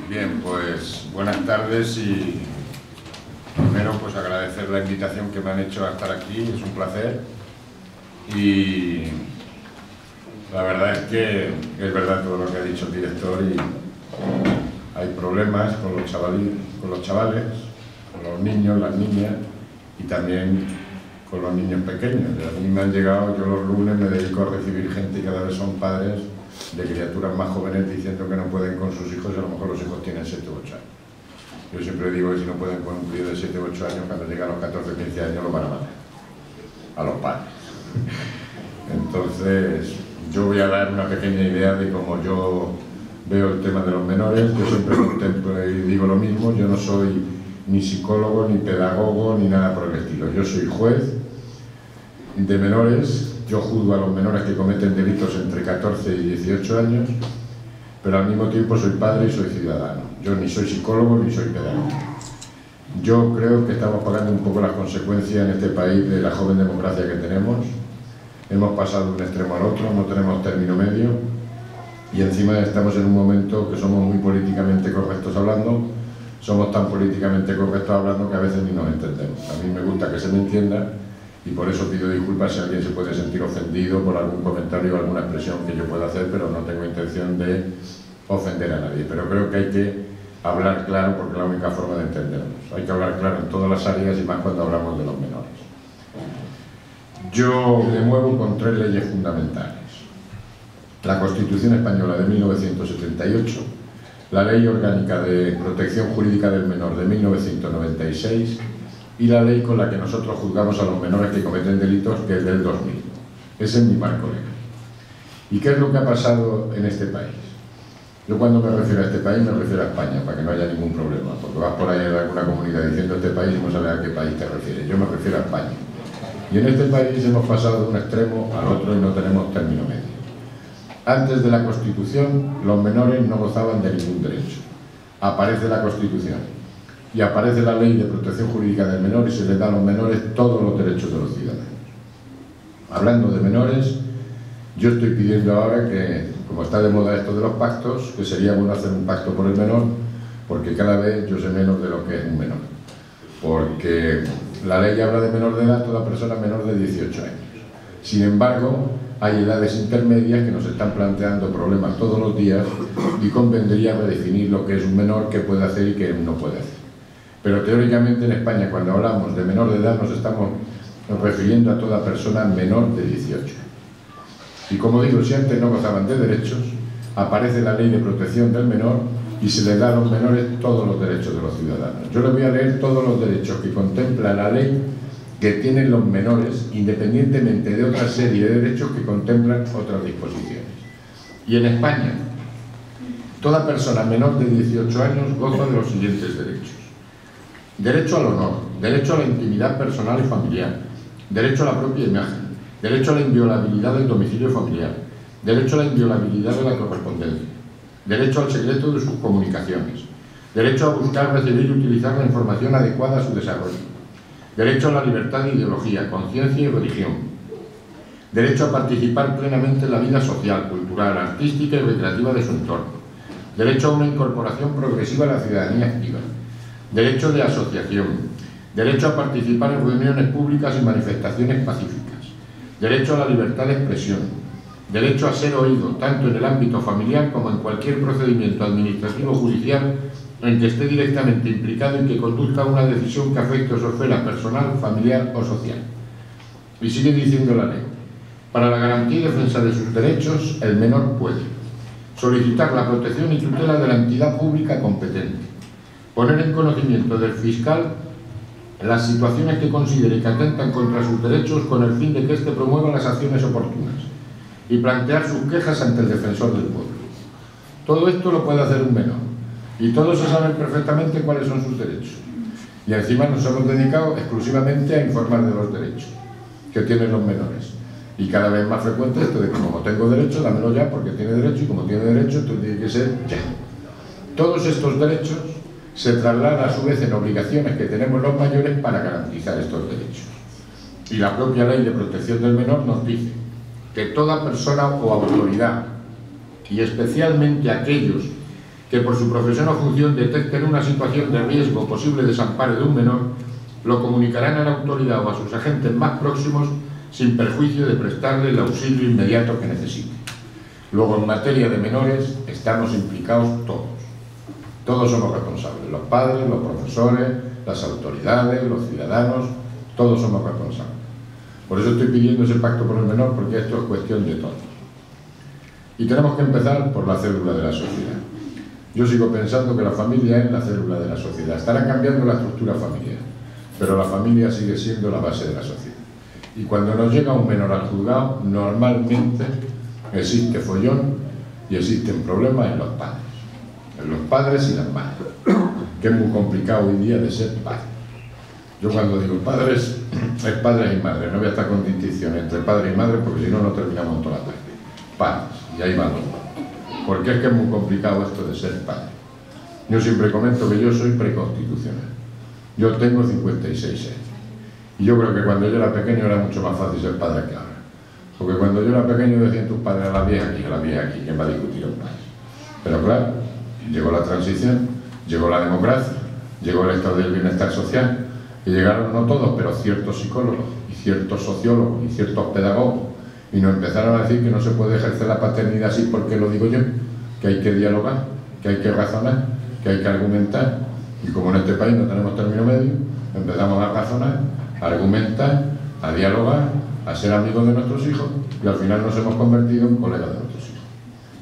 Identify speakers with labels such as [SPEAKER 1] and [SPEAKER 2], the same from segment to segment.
[SPEAKER 1] Bien, pues buenas tardes y primero pues agradecer la invitación que me han hecho a estar aquí, es un placer y la verdad es que es verdad todo lo que ha dicho el director y hay problemas con los chavales, con los niños, las niñas y también con los niños pequeños. A mí me han llegado, yo los lunes me dedico a recibir gente y cada vez son padres de criaturas más jóvenes diciendo que no pueden con sus hijos y a lo mejor los hijos tienen 7 u 8 años. Yo siempre digo que si no pueden con un crío de 7 u 8 años, cuando llegan a los 14 o 15 años lo van a matar a los padres. Entonces, yo voy a dar una pequeña idea de cómo yo veo el tema de los menores. Yo siempre contemplo y digo lo mismo, yo no soy ni psicólogo, ni pedagogo, ni nada por el estilo. Yo soy juez de menores. Yo juzgo a los menores que cometen delitos entre 14 y 18 años, pero al mismo tiempo soy padre y soy ciudadano. Yo ni soy psicólogo ni soy pedagogo. Yo creo que estamos pagando un poco las consecuencias en este país de la joven democracia que tenemos. Hemos pasado de un extremo al otro, no tenemos término medio y encima estamos en un momento que somos muy políticamente correctos hablando. Somos tan políticamente correctos hablando que a veces ni nos entendemos. A mí me gusta que se me entienda y por eso pido disculpas si alguien se puede sentir ofendido por algún comentario o alguna expresión que yo pueda hacer, pero no tengo intención de ofender a nadie. Pero creo que hay que hablar claro porque es la única forma de entendernos. Hay que hablar claro en todas las áreas y más cuando hablamos de los menores. Yo me muevo con 3 leyes fundamentales. La Constitución Española de 1978, la Ley Orgánica de Protección Jurídica del Menor de 1996 y la ley con la que nosotros juzgamos a los menores que cometen delitos, que es del 2000. Ese es mi marco legal. ¿Y qué es lo que ha pasado en este país? Yo cuando me refiero a este país me refiero a España, para que no haya ningún problema, porque vas por ahí en alguna comunidad diciendo este país y no sabes a qué país te refieres. Yo me refiero a España. Y en este país hemos pasado de un extremo al otro y no tenemos término medio. Antes de la Constitución, los menores no gozaban de ningún derecho. Aparece la Constitución y aparece la Ley de Protección Jurídica del Menor y se les da a los menores todos los derechos de los ciudadanos. Hablando de menores, yo estoy pidiendo ahora que, como está de moda esto de los pactos, que sería bueno hacer un pacto por el menor, porque cada vez yo sé menos de lo que es un menor. Porque la ley habla de menor de edad, toda persona menor de 18 años. Sin embargo, hay edades intermedias que nos están planteando problemas todos los días y convendría redefinir lo que es un menor, qué puede hacer y qué no puede hacer. Pero teóricamente en España, cuando hablamos de menor de edad, nos estamos refiriendo a toda persona menor de 18. Y como digo, si antes no gozaban de derechos, aparece la Ley de Protección del Menor y se les da a los menores todos los derechos de los ciudadanos. Yo les voy a leer todos los derechos que contempla la ley que tienen los menores, independientemente de otra serie de derechos que contemplan otras disposiciones. Y en España, toda persona menor de 18 años goza de los siguientes derechos. Derecho al honor, derecho a la intimidad personal y familiar, derecho a la propia imagen, derecho a la inviolabilidad del domicilio familiar, derecho a la inviolabilidad de la correspondencia, derecho al secreto de sus comunicaciones, derecho a buscar, recibir y utilizar la información adecuada a su desarrollo, derecho a la libertad de ideología, conciencia y religión, derecho a participar plenamente en la vida social, cultural, artística y recreativa de su entorno, derecho a una incorporación progresiva a la ciudadanía activa, derecho de asociación, derecho a participar en reuniones públicas y manifestaciones pacíficas, derecho a la libertad de expresión, derecho a ser oído tanto en el ámbito familiar como en cualquier procedimiento administrativo o judicial en que esté directamente implicado y que conduzca a una decisión que afecte a su esfera personal, familiar o social. Y sigue diciendo la ley: para la garantía y defensa de sus derechos, el menor puede solicitar la protección y tutela de la entidad pública competente, poner en conocimiento del fiscal las situaciones que considere que atentan contra sus derechos con el fin de que éste promueva las acciones oportunas y plantear sus quejas ante el defensor del pueblo. Todo esto lo puede hacer un menor y todos saben perfectamente cuáles son sus derechos. Y encima nos hemos dedicado exclusivamente a informar de los derechos que tienen los menores. Y cada vez más frecuente esto de que como tengo derecho, dámelo ya porque tiene derecho y como tiene derecho, entonces tiene que ser ya. Todos estos derechos se traslada a su vez en obligaciones que tenemos los mayores para garantizar estos derechos. Y la propia Ley de Protección del Menor nos dice que toda persona o autoridad, y especialmente aquellos que por su profesión o función detecten una situación de riesgo o posible desamparo de un menor, lo comunicarán a la autoridad o a sus agentes más próximos sin perjuicio de prestarle el auxilio inmediato que necesite. Luego, en materia de menores, estamos implicados todos. Todos somos responsables, los padres, los profesores, las autoridades, los ciudadanos, todos somos responsables. Por eso estoy pidiendo ese pacto por el menor, porque esto es cuestión de todos. Y tenemos que empezar por la célula de la sociedad. Yo sigo pensando que la familia es la célula de la sociedad. Estará cambiando la estructura familiar, pero la familia sigue siendo la base de la sociedad. Y cuando nos llega un menor al juzgado, normalmente existe follón y existen problemas en los padres y las madres, que es muy complicado hoy día de ser padre. Yo cuando digo padres, es padres y madres, no voy a estar con distinción entre padre y madre porque si no, no terminamos en toda la tarde. Padres, y ahí van los padres. Porque es que es muy complicado esto de ser padre. Yo siempre comento que yo soy preconstitucional. Yo tengo 56 años. Y yo creo que cuando yo era pequeño era mucho más fácil ser padre que ahora. Porque cuando yo era pequeño decían tus padres a la vieja aquí, ¿quién va a discutir los padres? Pero claro, llegó la transición, llegó la democracia, llegó el estado del bienestar social, y llegaron no todos, pero ciertos psicólogos, y ciertos sociólogos, y ciertos pedagogos, y nos empezaron a decir que no se puede ejercer la paternidad así porque lo digo yo, que hay que dialogar, que hay que razonar, que hay que argumentar, y como en este país no tenemos término medio, empezamos a razonar, a argumentar, a dialogar, a ser amigos de nuestros hijos, y al final nos hemos convertido en colegas de nuestros hijos.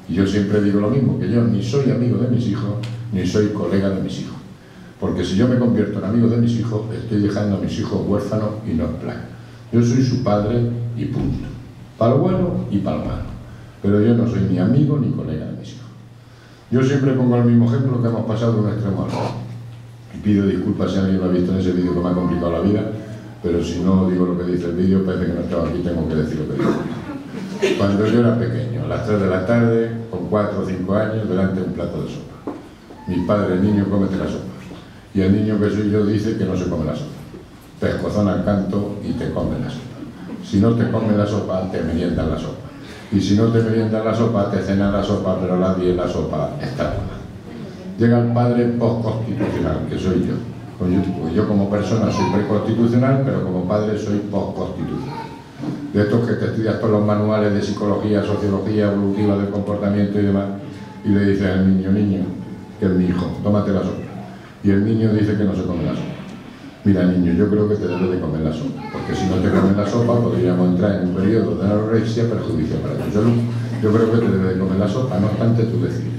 [SPEAKER 1] Y yo siempre digo lo mismo, que yo ni soy amigo de mis hijos, ni soy colega de mis hijos. Porque si yo me convierto en amigo de mis hijos, estoy dejando a mis hijos huérfanos y no en plan. Yo soy su padre y punto. Para lo bueno y para lo malo. Pero yo no soy ni amigo ni colega de mis hijos. Yo siempre pongo el mismo ejemplo que hemos pasado de un extremo al otro. Y pido disculpas si alguien lo ha visto en ese vídeo que me ha complicado la vida, pero si no digo lo que dice el vídeo, parece que no estaba aquí, tengo que decir lo que digo. Cuando yo era pequeño, a las 3 de la tarde, con 4 o 5 años, delante de un plato de sopa. Mi padre, el niño, cómete la sopa. Y el niño que soy yo dice que no se come la sopa. Pescozón al canto y te come la sopa. Si no te comes la sopa, te meriendas la sopa. Y si no te meriendas la sopa, te cenas la sopa, pero a las 10 la sopa está buena. Llega el padre postconstitucional, que soy yo. Pues yo como persona soy preconstitucional, pero como padre soy postconstitucional. De estos que te estudias todos los manuales de psicología, sociología, evolutiva del comportamiento y demás, y le dices al niño, que es mi hijo, tómate la sopa. Y el niño dice que no se come la sopa. Mira, niño, yo creo que te debes de comer la sopa, porque si no te comes la sopa podríamos entrar en un periodo de anorexia perjudicial para tu salud. Yo creo que te debes de comer la sopa, no obstante tú decides.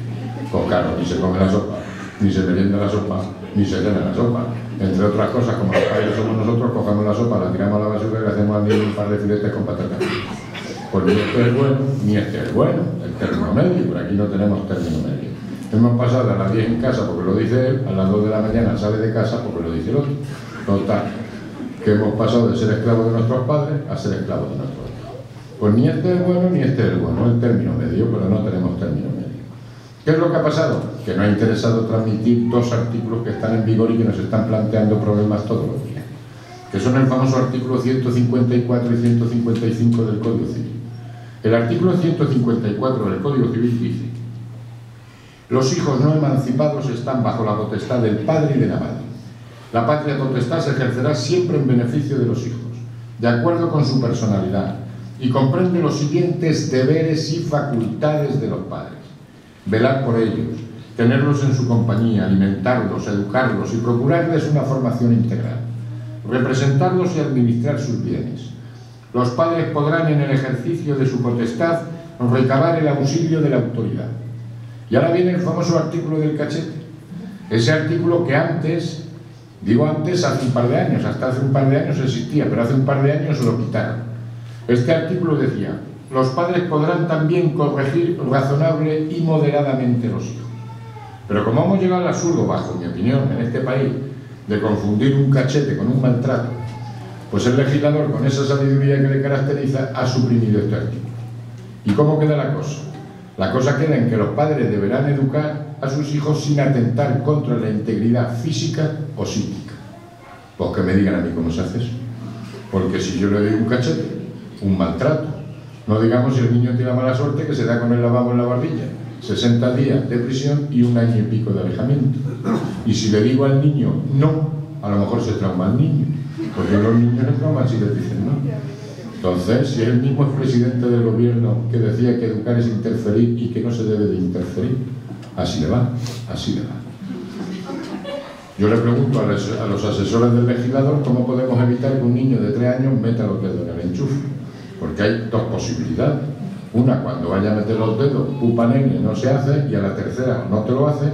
[SPEAKER 1] Pues claro, ni se come la sopa, ni se merienda la sopa, ni se cena la sopa. Entre otras cosas, como los padres somos nosotros, cogemos la sopa, la tiramos a la basura y le hacemos al niño un par de filetes con patatas. Pues ni este es bueno, ni este es bueno, el término medio, por aquí no tenemos término medio. Hemos pasado a las 10 en casa porque lo dice él, a las 2 de la mañana sale de casa porque lo dice el otro. Total, que hemos pasado de ser esclavos de nuestros padres a ser esclavos de nuestros hijos. Pues ni este es bueno ni este es bueno, el término medio, pero no tenemos término medio. ¿Qué es lo que ha pasado? Que nos ha interesado transmitir 2 artículos que están en vigor y que nos están planteando problemas todos los días, que son el famoso artículo 154 y 155 del Código Civil. El artículo 154 del Código Civil dice: los hijos no emancipados están bajo la potestad del padre y de la madre. La patria potestad se ejercerá siempre en beneficio de los hijos, de acuerdo con su personalidad, y comprende los siguientes deberes y facultades de los padres: velar por ellos, tenerlos en su compañía, alimentarlos, educarlos y procurarles una formación integral, representarlos y administrar sus bienes. Los padres podrán, en el ejercicio de su potestad, recabar el auxilio de la autoridad. Y ahora viene el famoso artículo del cachete. Ese artículo que antes, digo antes, hace un par de años, hasta hace un par de años existía, pero hace un par de años se lo quitaron. Este artículo decía: los padres podrán también corregir razonable y moderadamente los hijos. Pero como hemos llegado al absurdo, bajo mi opinión, en este país, de confundir un cachete con un maltrato, pues el legislador, con esa sabiduría que le caracteriza, ha suprimido este artículo. ¿Y cómo queda la cosa? La cosa queda en que los padres deberán educar a sus hijos sin atentar contra la integridad física o psíquica. Pues que me digan a mí cómo se hace eso. Porque si yo le doy un cachete, un maltrato, no digamos si el niño tiene mala suerte que se da con el lavabo en la barbilla, 60 días de prisión y 1 año y pico de alejamiento. Y si le digo al niño no, a lo mejor se trauma al niño, porque los niños se trauman si les dicen no. Entonces, si es el mismo expresidente del gobierno que decía que educar es interferir y que no se debe de interferir, así le va, así le va. Yo le pregunto a los asesores del legislador cómo podemos evitar que un niño de 3 años meta los dedos en el enchufe, porque hay 2 posibilidades. Una, cuando vaya a meter los dedos, pupa nene, no se hace, y a la tercera no te lo hace,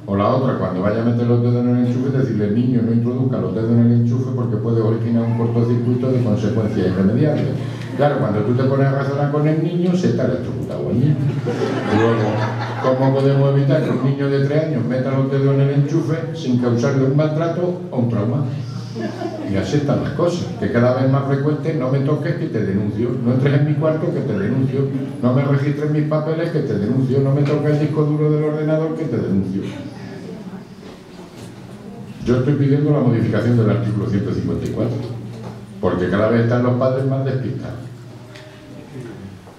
[SPEAKER 1] o la otra, cuando vaya a meter los dedos en el enchufe, decirle, niño, no introduzca los dedos en el enchufe porque puede originar un cortocircuito de consecuencias irremediables. Claro, cuando tú te pones a razonar con el niño, se está electrocutado el niño. Luego, ¿cómo podemos evitar que un niño de 3 años meta los dedos en el enchufe sin causarle un maltrato o un trauma? Y así están las cosas, que cada vez más frecuente, no me toques que te denuncio, no entres en mi cuarto que te denuncio, no me registres mis papeles que te denuncio, no me toques el disco duro del ordenador que te denuncio. Yo estoy pidiendo la modificación del artículo 154, porque cada vez están los padres más despistados.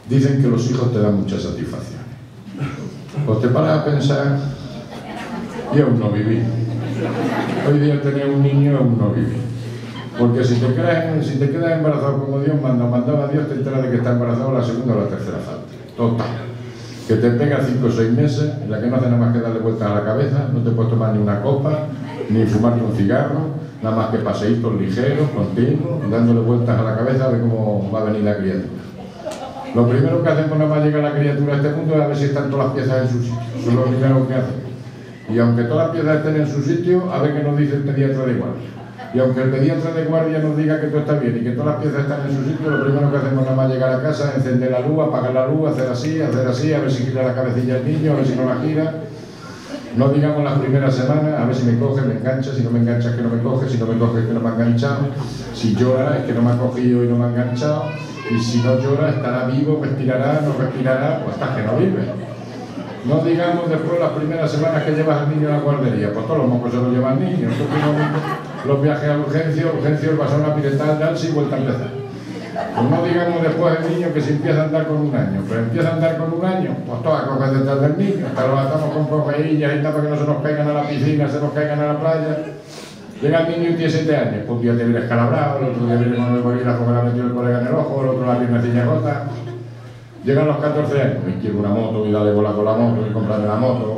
[SPEAKER 1] Dicen que los hijos te dan muchas satisfacciones. Pues te paras a pensar y aún no viví. Hoy día tener un niño aún no viví. Porque si te quedas embarazado como Dios mandaba a Dios, te enteras de que está embarazado la segunda o la tercera falta. Total. Que te pega 5 o 6 meses, en la que no hace nada más que darle vueltas a la cabeza, no te puedes tomar ni una copa, ni fumarte un cigarro, nada más que paseitos ligeros, continuos, dándole vueltas a la cabeza a ver cómo va a venir la criatura. Lo primero que hacemos nada más llega la criatura a este mundo es a ver si están todas las piezas en su sitio. Eso es lo primero que hacen. Y aunque todas las piezas estén en su sitio, a ver qué nos dice el pediatra de guardia. Y aunque el pediatra de guardia nos diga que todo está bien y que todas las piezas están en su sitio, lo primero que hacemos nada más llegar a casa, encender la luz, apagar la luz, hacer así, a ver si gira la cabecilla el niño, a ver si no la gira. No digamos las primeras semanas, a ver si me coge, me engancha, si no me engancha es que no me coge, si no me coge es que no me ha enganchado, si llora es que no me ha cogido y no me ha enganchado, y si no llora estará vivo, respirará, no respirará, pues hasta que no vive. No digamos después las primeras semanas que llevas al niño a la guardería, pues todos los mocos se los lleva el niño, los viajes a urgencia, el vasón a piretal, darse y vuelta a empezar. Pues no digamos después el niño que si empieza a andar con 1 año, pero empieza a andar con 1 año, pues todas coges detrás del niño, hasta lo atamos con cogeillas y tal para que no se nos caigan a la piscina, se nos caigan a la playa. Llega el niño y tiene 7 años, pues un día te viene escalabrado, el otro día viene con el bolígrafo que le ha metido el colega en el ojo, el otro la piernecilla rota. Llegan los 14 años, me quiero una moto, voy a darle bola con la moto, voy a comprarme la moto,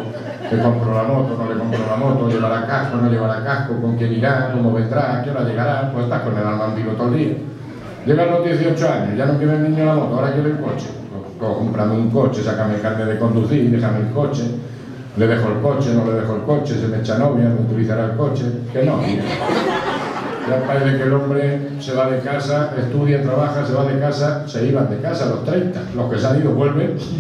[SPEAKER 1] le compro la moto, no le compro la moto, llevará casco, no llevará casco, con quién irá, cómo vendrá, a qué hora llegará, pues estás con el alma en vivo todo el día. Llegan los 18 años, ya no quiere el niño la moto, ahora quiere el coche. Pues cómprame un coche, sácame el carnet de conducir, déjame el coche, le dejo el coche, no le dejo el coche, se me echa novia, no utilizará el coche, que no. Ya parece que el hombre se va de casa, estudia, trabaja, se va de casa, se iban de casa a los 30, los que se han ido vuelven, y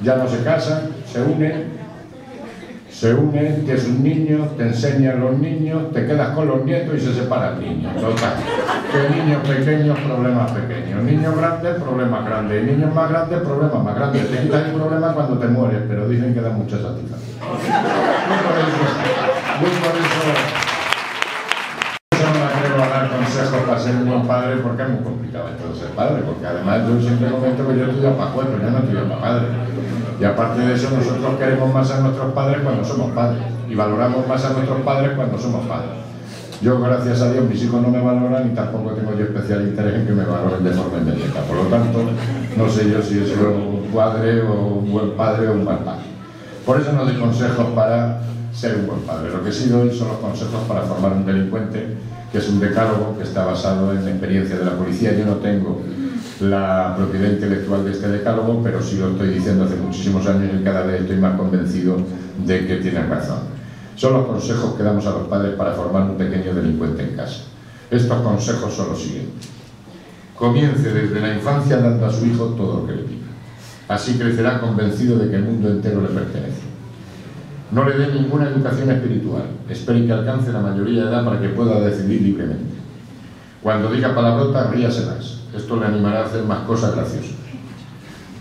[SPEAKER 1] ya no se casan, se unen, tienes un niño, te enseñan los niños, te quedas con los nietos y se separa el niño. Total, que niños pequeños, problemas pequeños, niños grandes, problemas grandes, y niños más grandes, problemas más grandes. Te quitas el problema cuando te mueres, pero dicen que da mucha satisfacción. Muy por eso consejos para ser un buen padre, porque es muy complicado esto de ser padre, porque además yo siempre comento que yo he estudiado para juez, pero yo no he estudiado para padre. Y aparte de eso, nosotros queremos más a nuestros padres cuando somos padres, y valoramos más a nuestros padres cuando somos padres. Yo, gracias a Dios, mis hijos no me valoran y tampoco tengo yo especial interés en que me valoren de forma inmediata. Por lo tanto, no sé yo si he sido un padre o un buen padre o un mal padre. Por eso no doy consejos para ser un buen padre. Lo que sí doy son los consejos para formar un delincuente, que es un decálogo que está basado en la experiencia de la policía. Yo no tengo la propiedad intelectual de este decálogo, pero sí lo estoy diciendo hace muchísimos años y cada vez estoy más convencido de que tienen razón. Son los consejos que damos a los padres para formar un pequeño delincuente en casa. Estos consejos son los siguientes. Comience desde la infancia dando a su hijo todo lo que le pida. Así crecerá convencido de que el mundo entero le pertenece. No le dé ninguna educación espiritual. Espere que alcance la mayoría de edad para que pueda decidir libremente. Cuando diga palabrotas, ríase más. Esto le animará a hacer más cosas graciosas.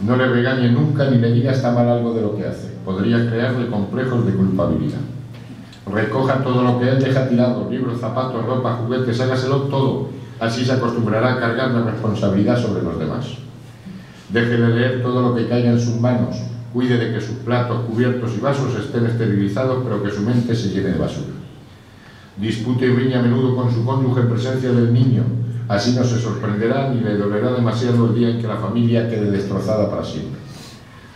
[SPEAKER 1] No le regañe nunca ni le diga está mal algo de lo que hace. Podría crearle complejos de culpabilidad. Recoja todo lo que él deja tirado, libros, zapatos, ropa, juguetes, hágaselo todo. Así se acostumbrará a cargar la responsabilidad sobre los demás. Déjele leer todo lo que caiga en sus manos. Cuide de que sus platos, cubiertos y vasos estén esterilizados, pero que su mente se llene de basura. Dispute y riña a menudo con su cónyuge en presencia del niño. Así no se sorprenderá ni le dolerá demasiado el día en que la familia quede destrozada para siempre.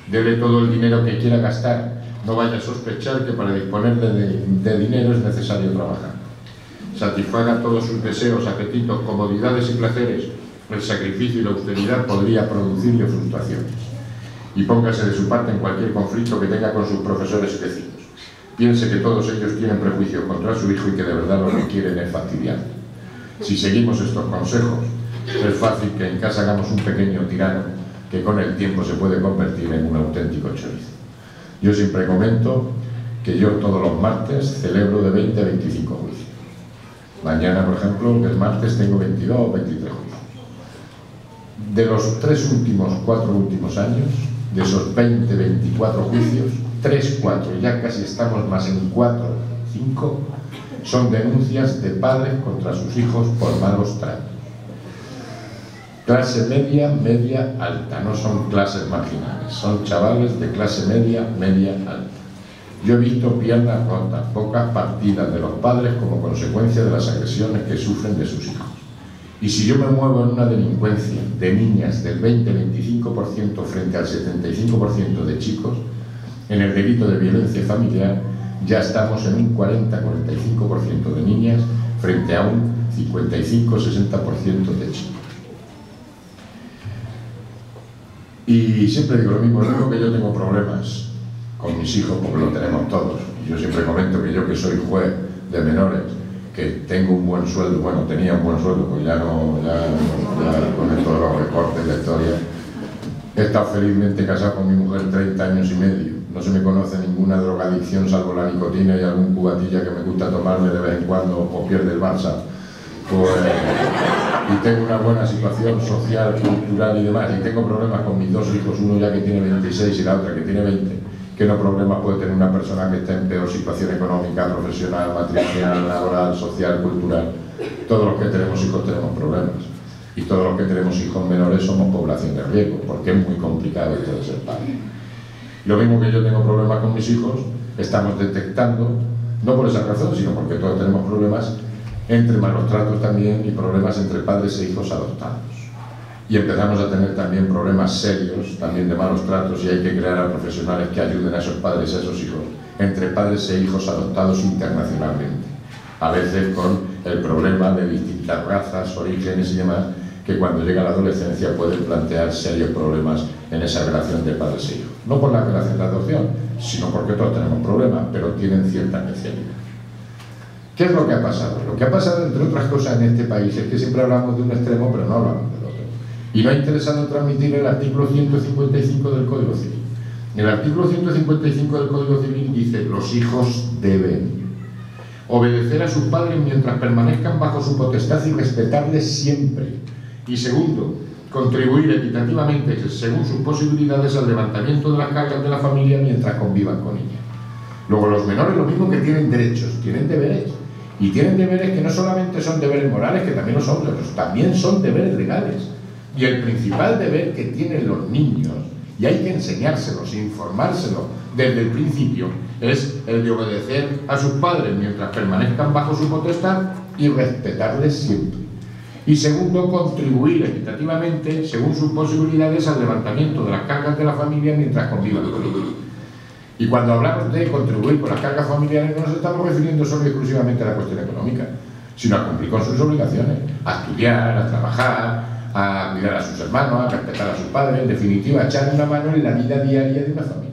[SPEAKER 1] Dele todo el dinero que quiera gastar. No vaya a sospechar que para disponer de dinero es necesario trabajar. Satisfaga todos sus deseos, apetitos, comodidades y placeres. El sacrificio y la austeridad podría producirle frustraciones. Y póngase de su parte en cualquier conflicto que tenga con sus profesores y vecinos. Piense que todos ellos tienen prejuicios contra su hijo y que de verdad lo que quieren es fastidiarlo. Si seguimos estos consejos, es fácil que en casa hagamos un pequeño tirano que con el tiempo se puede convertir en un auténtico chorizo. Yo siempre comento que yo todos los martes celebro de 20 a 25 juicios. Mañana, por ejemplo, el martes tengo 22 o 23 juicios. De los 4 últimos años, de esos 20, 24 juicios, 3, 4, ya casi estamos más en 4, 5, son denuncias de padres contra sus hijos por malos tratos. Clase media, media alta, no son clases marginales, son chavales de clase media, media alta. Yo he visto piernas rotas, pocas partidas de los padres como consecuencia de las agresiones que sufren de sus hijos. Y si yo me muevo en una delincuencia de niñas del 20-25% frente al 75% de chicos, en el delito de violencia familiar ya estamos en un 40-45% de niñas frente a un 55-60% de chicos. Y siempre digo lo mismo que yo tengo problemas con mis hijos porque lo tenemos todos. Yo siempre comento que yo, que soy juez de menores, que tengo un buen sueldo, bueno, tenía un buen sueldo, pues ya con esto de los recortes de la historia, he estado felizmente casado con mi mujer 30 años y medio. No se me conoce ninguna drogadicción salvo la nicotina y algún cubatilla que me gusta tomarme de vez en cuando o pierde el Barça. Pues, y tengo una buena situación social, cultural y demás, y tengo problemas con mis dos hijos, uno ya que tiene 26 y la otra que tiene 20, que no problemas puede tener una persona que está en peor situación económica, profesional, matrimonial, laboral, social, cultural. Todos los que tenemos hijos tenemos problemas, y todos los que tenemos hijos menores somos población de riesgo, porque es muy complicado esto de ser padre. Lo mismo que yo tengo problemas con mis hijos, estamos detectando, no por esa razón, sino porque todos tenemos problemas, entre malos tratos también y problemas entre padres e hijos adoptados. Y empezamos a tener también problemas serios, también de malos tratos, y hay que crear a profesionales que ayuden a esos padres y a esos hijos, entre padres e hijos adoptados internacionalmente. A veces con el problema de distintas razas, orígenes y demás, que cuando llega la adolescencia pueden plantear serios problemas en esa relación de padres e hijos. No por la relación de adopción, sino porque todos tenemos problemas, pero tienen cierta especialidad. ¿Qué es lo que ha pasado? Lo que ha pasado, entre otras cosas, en este país es que siempre hablamos de un extremo, pero no hablamos del otro. Y me ha interesado transmitir el artículo 155 del Código Civil. El artículo 155 del Código Civil dice: los hijos deben obedecer a sus padres mientras permanezcan bajo su potestad y respetarles siempre. Y segundo, contribuir equitativamente, según sus posibilidades, al levantamiento de las cargas de la familia mientras convivan con ella. Luego, los menores, lo mismo que tienen derechos, tienen deberes. Y tienen deberes que no solamente son deberes morales, que también lo son, pero también son deberes legales. Y el principal deber que tienen los niños, y hay que enseñárselos, informárselos desde el principio, es el de obedecer a sus padres mientras permanezcan bajo su potestad y respetarles siempre. Y segundo, contribuir equitativamente, según sus posibilidades, al levantamiento de las cargas de la familia mientras convivan con ellos. Y cuando hablamos de contribuir con las cargas familiares, no nos estamos refiriendo solo y exclusivamente a la cuestión económica, sino a cumplir con sus obligaciones, a estudiar, a trabajar, a cuidar a sus hermanos, a respetar a sus padres, en definitiva, a echar una mano en la vida diaria de una familia.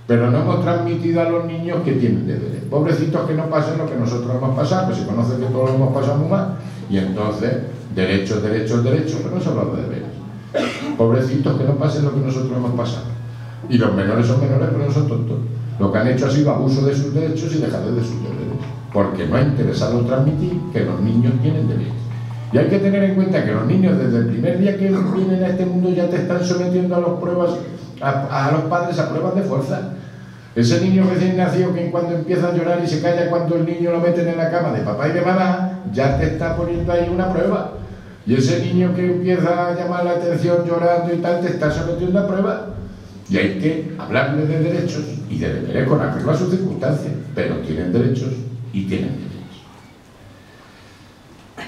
[SPEAKER 1] Pero no hemos transmitido a los niños que tienen deberes. Pobrecitos que no pasen lo que nosotros hemos pasado, pues se conoce que todos lo hemos pasado muy mal, y entonces, derechos, derechos, derechos, pero no se habla de deberes. Pobrecitos que no pasen lo que nosotros hemos pasado. Y los menores son menores, pero no son tontos. Lo que han hecho ha sido abuso de sus derechos y dejadez de sus deberes, porque no ha interesado transmitir que los niños tienen deberes. Y hay que tener en cuenta que los niños, desde el primer día que vienen a este mundo, ya te están sometiendo a los padres a pruebas de fuerza. Ese niño recién nacido que cuando empieza a llorar y se calla cuando el niño lo meten en la cama de papá y de mamá, ya te está poniendo ahí una prueba. Y ese niño que empieza a llamar la atención llorando y tal, te está sometiendo a prueba. Y hay que hablarle de derechos y de deberes con arreglo a sus circunstancias. Pero tienen derechos y tienen deberes.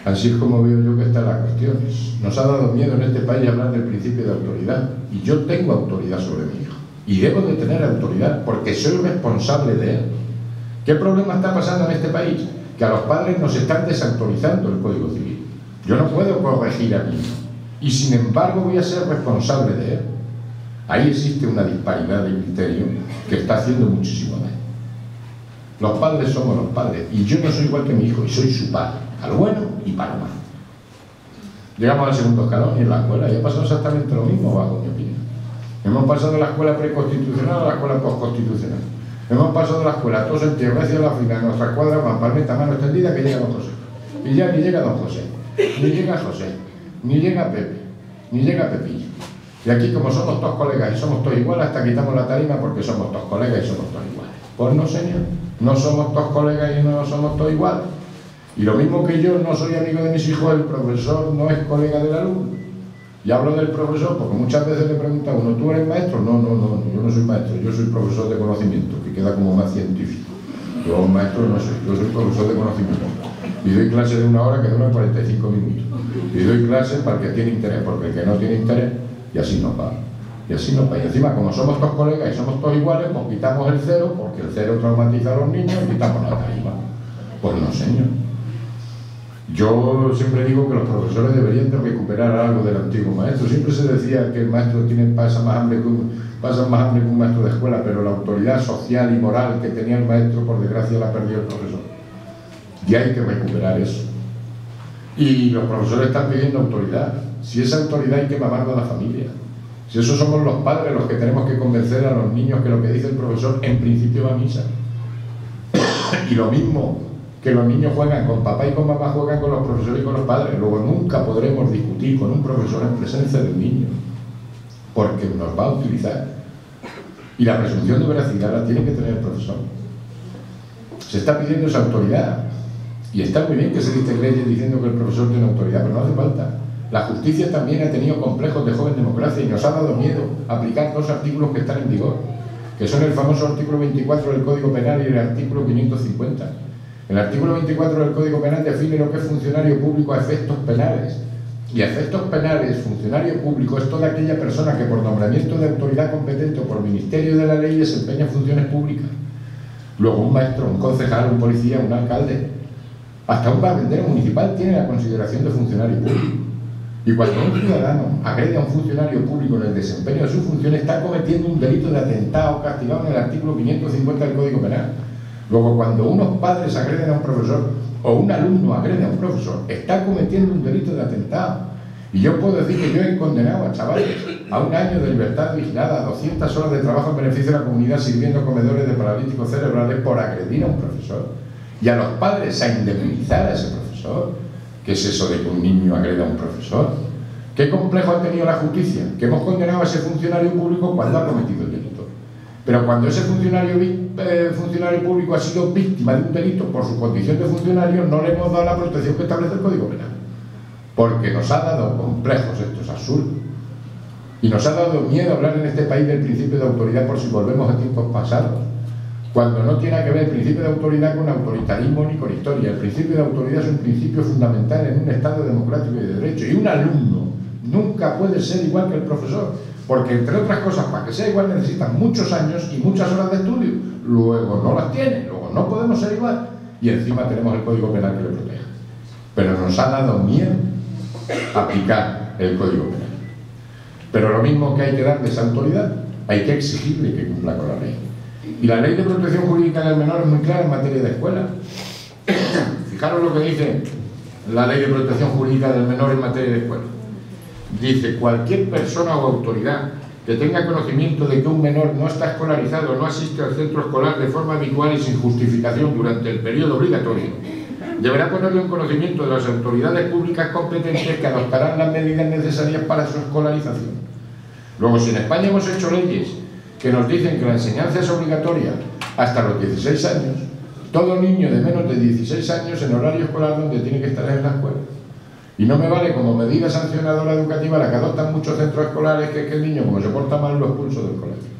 [SPEAKER 1] Así es como veo yo que están las cuestiones. Nos ha dado miedo en este país hablar del principio de autoridad. Y yo tengo autoridad sobre mi hijo. Y debo de tener autoridad porque soy responsable de él. ¿Qué problema está pasando en este país? Que a los padres nos están desautorizando el Código Civil. Yo no puedo corregir a mi hijo. Y sin embargo voy a ser responsable de él. Ahí existe una disparidad de criterio que está haciendo muchísimo daño. Los padres somos los padres. Y yo no soy igual que mi hijo y soy su padre. Para lo bueno y para lo malo. Llegamos al segundo escalón y en la escuela ya ha pasado exactamente lo mismo, bajo mi opinión. Hemos pasado de la escuela preconstitucional a la escuela postconstitucional. Hemos pasado de la escuela todos en tierra hacia la final, nuestra cuadra, Juan Palmeta, mano extendida, que llega don José. Y ya ni llega don José, ni llega José, ni llega Pepe, ni llega Pepillo. Y aquí, como somos todos colegas y somos todos iguales, hasta quitamos la tarima porque somos todos colegas y somos todos iguales. Pues no, señor, no somos todos colegas y no somos todos iguales. Y lo mismo que yo no soy amigo de mis hijos, el profesor no es colega del alumno. Y hablo del profesor porque muchas veces le pregunta a uno, ¿tú eres maestro? No, yo no soy maestro, yo soy profesor de conocimiento, que queda como más científico. Yo maestro no soy, yo soy profesor de conocimiento. Y doy clase de 1 hora que dura 45 minutos. Y doy clase para el que tiene interés, porque el que no tiene interés, y así nos va. Y así nos va. Y encima, como somos todos colegas y somos todos iguales, pues quitamos el cero, porque el cero traumatiza a los niños, y quitamos la tarima. Pues no, señor. Yo siempre digo que los profesores deberían de recuperar algo del antiguo maestro. Siempre se decía que el maestro pasa más hambre que un maestro de escuela, pero la autoridad social y moral que tenía el maestro, por desgracia, la perdió el profesor. Y hay que recuperar eso. Y los profesores están pidiendo autoridad. Si esa autoridad hay que mamarla a la familia. Si esos somos los padres los que tenemos que convencer a los niños que lo que dice el profesor en principio va a misa. Y lo mismo que los niños juegan con papá y con mamá, juegan con los profesores y con los padres. Luego nunca podremos discutir con un profesor en presencia del niño, porque nos va a utilizar. Y la presunción de veracidad la tiene que tener el profesor. Se está pidiendo esa autoridad. Y está muy bien que se dicten leyes diciendo que el profesor tiene autoridad, pero no hace falta. La justicia también ha tenido complejos de joven democracia y nos ha dado miedo aplicar 2 artículos que están en vigor, que son el famoso artículo 24 del Código Penal y el artículo 550. El artículo 24 del Código Penal define lo que es funcionario público a efectos penales. Y a efectos penales, funcionario público es toda aquella persona que por nombramiento de autoridad competente o por ministerio de la ley desempeña funciones públicas. Luego un maestro, un concejal, un policía, un alcalde, hasta un barbendero municipal tiene la consideración de funcionario público. Y cuando un ciudadano agrede a un funcionario público en el desempeño de su función, está cometiendo un delito de atentado castigado en el artículo 550 del Código Penal. Luego, cuando unos padres agreden a un profesor o un alumno agrede a un profesor, está cometiendo un delito de atentado. Y yo puedo decir que yo he condenado a chavales a 1 año de libertad vigilada, a 200 horas de trabajo en beneficio de la comunidad sirviendo comedores de paralíticos cerebrales por agredir a un profesor. Y a los padres a indemnizar a ese profesor. ¿Qué es eso de que un niño agreda a un profesor? ¿Qué complejo ha tenido la justicia? Que hemos condenado a ese funcionario público cuando ha cometido el delito. Pero cuando ese funcionario público ha sido víctima de un delito por su condición de funcionario, no le hemos dado la protección que establece el Código Penal. Porque nos ha dado complejos, esto es absurdo. Y nos ha dado miedo hablar en este país del principio de autoridad por si volvemos a tiempos pasados. Cuando no tiene que ver el principio de autoridad con autoritarismo ni con historia. El principio de autoridad es un principio fundamental en un Estado democrático y de derecho. Y un alumno nunca puede ser igual que el profesor. Porque, entre otras cosas, para que sea igual necesitan muchos años y muchas horas de estudio. Luego no las tiene, luego no podemos ser igual. Y encima tenemos el Código Penal que le protege. Pero nos ha dado miedo aplicar el Código Penal. Pero lo mismo que hay que darle esa autoridad, hay que exigirle que cumpla con la ley. Y la Ley de Protección Jurídica del Menor es muy clara en materia de escuela. Fijaros lo que dice la Ley de Protección Jurídica del Menor en materia de escuela. Dice, cualquier persona o autoridad que tenga conocimiento de que un menor no está escolarizado o no asiste al centro escolar de forma habitual y sin justificación durante el periodo obligatorio, deberá ponerlo en conocimiento de las autoridades públicas competentes que adoptarán las medidas necesarias para su escolarización. Luego, si en España hemos hecho leyes que nos dicen que la enseñanza es obligatoria hasta los 16 años, todo niño de menos de 16 años en horario escolar donde tiene que estar en la escuela. Y no me vale como medida sancionadora educativa la que adoptan muchos centros escolares, que es que el niño, como se porta mal, lo expulso del colegio.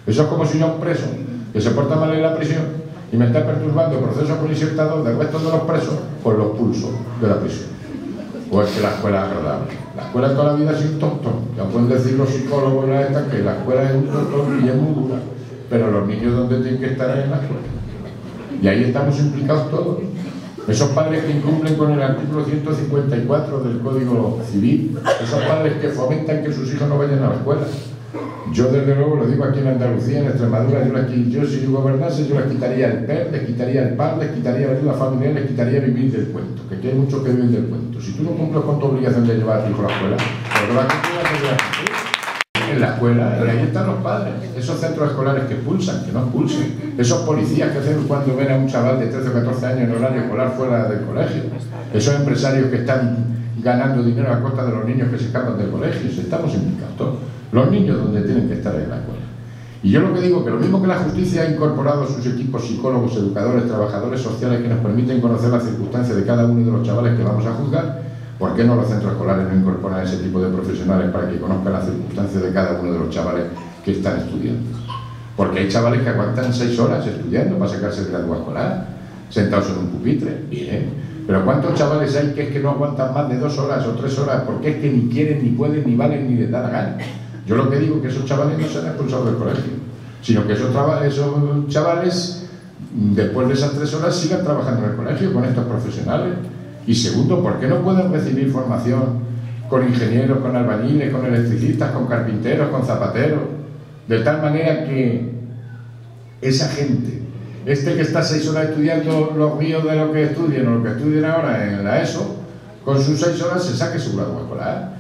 [SPEAKER 1] Eso es como si yo a un preso que se porta mal en la prisión y me está perturbando el proceso coinsertador del resto de los presos, pues lo expulso de la prisión. O es que la escuela es agradable. La escuela toda la vida ha sido un tontón. Ya pueden decir los psicólogos que la escuela es un tontón y es muy dura. Pero los niños donde tienen que estar es en la escuela. Y ahí estamos implicados todos. Esos padres que incumplen con el artículo 154 del Código Civil, esos padres que fomentan que sus hijos no vayan a la escuela. Yo desde luego lo digo aquí en Andalucía, en Extremadura, yo si yo gobernase, yo les quitaría el PER, les quitaría el PAR, les quitaría la ayuda familiar, les quitaría vivir del cuento, que aquí hay muchos que viven del cuento. Si tú no cumples con tu obligación de llevar a tu hijo a la escuela, pero lo vas a cumplir en la escuela, y ahí están los padres, esos centros escolares que expulsan, que no expulsen, esos policías que hacen cuando ven a un chaval de 13 o 14 años en horario escolar fuera del colegio, esos empresarios que están ganando dinero a costa de los niños que se escapan del colegio, estamos implicados todos. Los niños donde tienen que estar en la escuela. Y yo lo que digo, que lo mismo que la justicia ha incorporado a sus equipos psicólogos, educadores, trabajadores sociales que nos permiten conocer las circunstancias de cada uno de los chavales que vamos a juzgar, ¿por qué no los centros escolares no incorporan a ese tipo de profesionales para que conozcan las circunstancias de cada uno de los chavales que están estudiando? Porque hay chavales que aguantan 6 horas estudiando para sacarse el grado escolar, sentados en un pupitre, bien. Pero ¿cuántos chavales hay que es que no aguantan más de 2 horas o 3 horas porque es que ni quieren, ni pueden, ni valen, ni les da la gana? Yo lo que digo es que esos chavales no se han expulsado del colegio, sino que esos chavales, después de esas 3 horas, sigan trabajando en el colegio con estos profesionales. Y segundo, ¿por qué no pueden recibir formación con ingenieros, con albañiles, con electricistas, con carpinteros, con zapateros? De tal manera que esa gente, que está 6 horas estudiando los míos de lo que estudien o lo que estudien ahora en la ESO, con sus 6 horas se saque su grado escolar.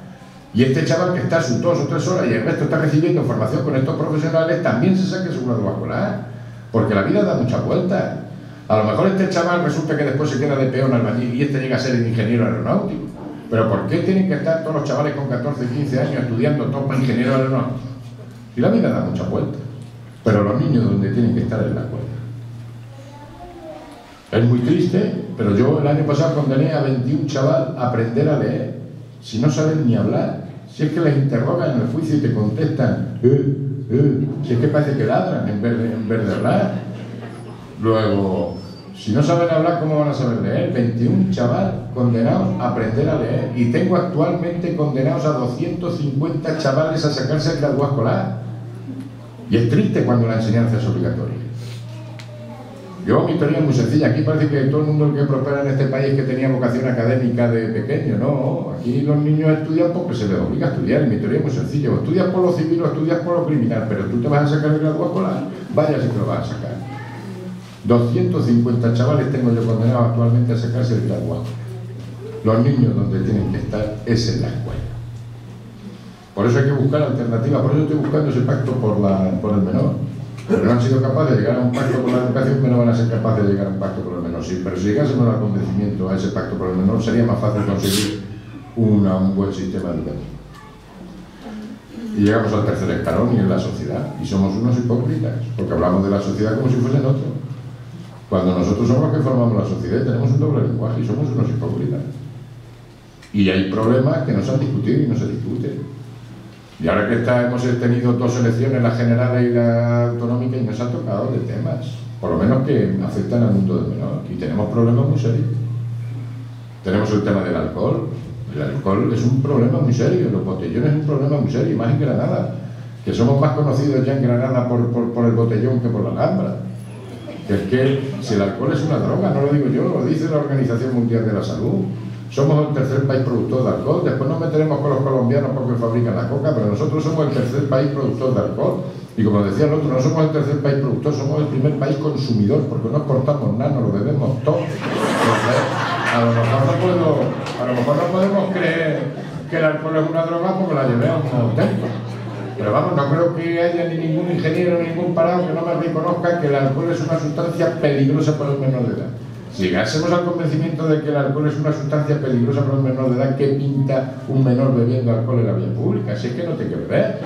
[SPEAKER 1] Y este chaval que está sus 2 o 3 horas y el resto está recibiendo formación con estos profesionales, también se saque su grado escolar. Porque la vida da muchas vueltas. A lo mejor este chaval resulta que después se queda de peón albañil y este llega a ser el ingeniero aeronáutico. Pero ¿por qué tienen que estar todos los chavales con 14 y 15 años estudiando todos para ingeniero aeronáutico? Y la vida da muchas vueltas. Pero los niños donde tienen que estar es en la escuela. Es muy triste, pero yo el año pasado condené a 21 chavales a aprender a leer, si no saben ni hablar. Si es que les interrogan en el juicio y te contestan, si es que parece que ladran en vez de hablar. Luego, si no saben hablar, ¿cómo van a saber leer? 21 chavales condenados a aprender a leer. Y tengo actualmente condenados a 250 chavales a sacarse el grado escolar. Y es triste cuando la enseñanza es obligatoria. Mi teoría es muy sencilla. Aquí parece que todo el mundo el que prospera en este país que tenía vocación académica de pequeño. No, aquí los niños estudian porque se les obliga a estudiar. Y mi teoría es muy sencilla. O estudias por lo civil o estudias por lo criminal. Pero tú te vas a sacar el grado escolar. Vaya si te lo vas a sacar. 250 chavales tengo yo condenados actualmente a sacarse el grado. Los niños donde tienen que estar es en la escuela. Por eso hay que buscar alternativas. Por eso estoy buscando ese pacto por el menor. Pero no han sido capaces de llegar a un pacto por la educación, que no van a ser capaces de llegar a un pacto por el menor. Sí, pero si llegásemos al convencimiento a ese pacto por el menor, sería más fácil conseguir un buen sistema educativo. Y llegamos al tercer escalón y en la sociedad. Y somos unos hipócritas, porque hablamos de la sociedad como si fuesen otros. Cuando nosotros somos los que formamos la sociedad y tenemos un doble lenguaje y somos unos hipócritas. Y hay problemas que no se han discutido y no se discuten. Y ahora que hemos tenido 2 elecciones, la general y la autonómica, y nos han tocado de temas, por lo menos que afectan al mundo del menor. Y tenemos problemas muy serios. Tenemos el tema del alcohol. El alcohol es un problema muy serio, los botellones es un problema muy serio, y más en Granada, que somos más conocidos ya en Granada por el botellón que por la Alhambra. Que es que si el alcohol es una droga, no lo digo yo, lo dice la Organización Mundial de la Salud. Somos el tercer país productor de alcohol. Después nos meteremos con los colombianos porque fabrican la coca, pero nosotros somos el tercer país productor de alcohol. Y como decía el otro, no somos el tercer país productor, somos el primer país consumidor, porque no exportamos nada, nos lo bebemos todo. Entonces, a lo mejor no podemos creer que el alcohol es una droga porque la llevemos como dentro. Pero vamos, no creo que haya ni ningún ingeniero ni ningún parado que no me reconozca que el alcohol es una sustancia peligrosa para el menor de edad. Si llegásemos al convencimiento de que el alcohol es una sustancia peligrosa para un menor de edad, ¿qué pinta un menor bebiendo alcohol en la vía pública? Si es que no tiene que beber.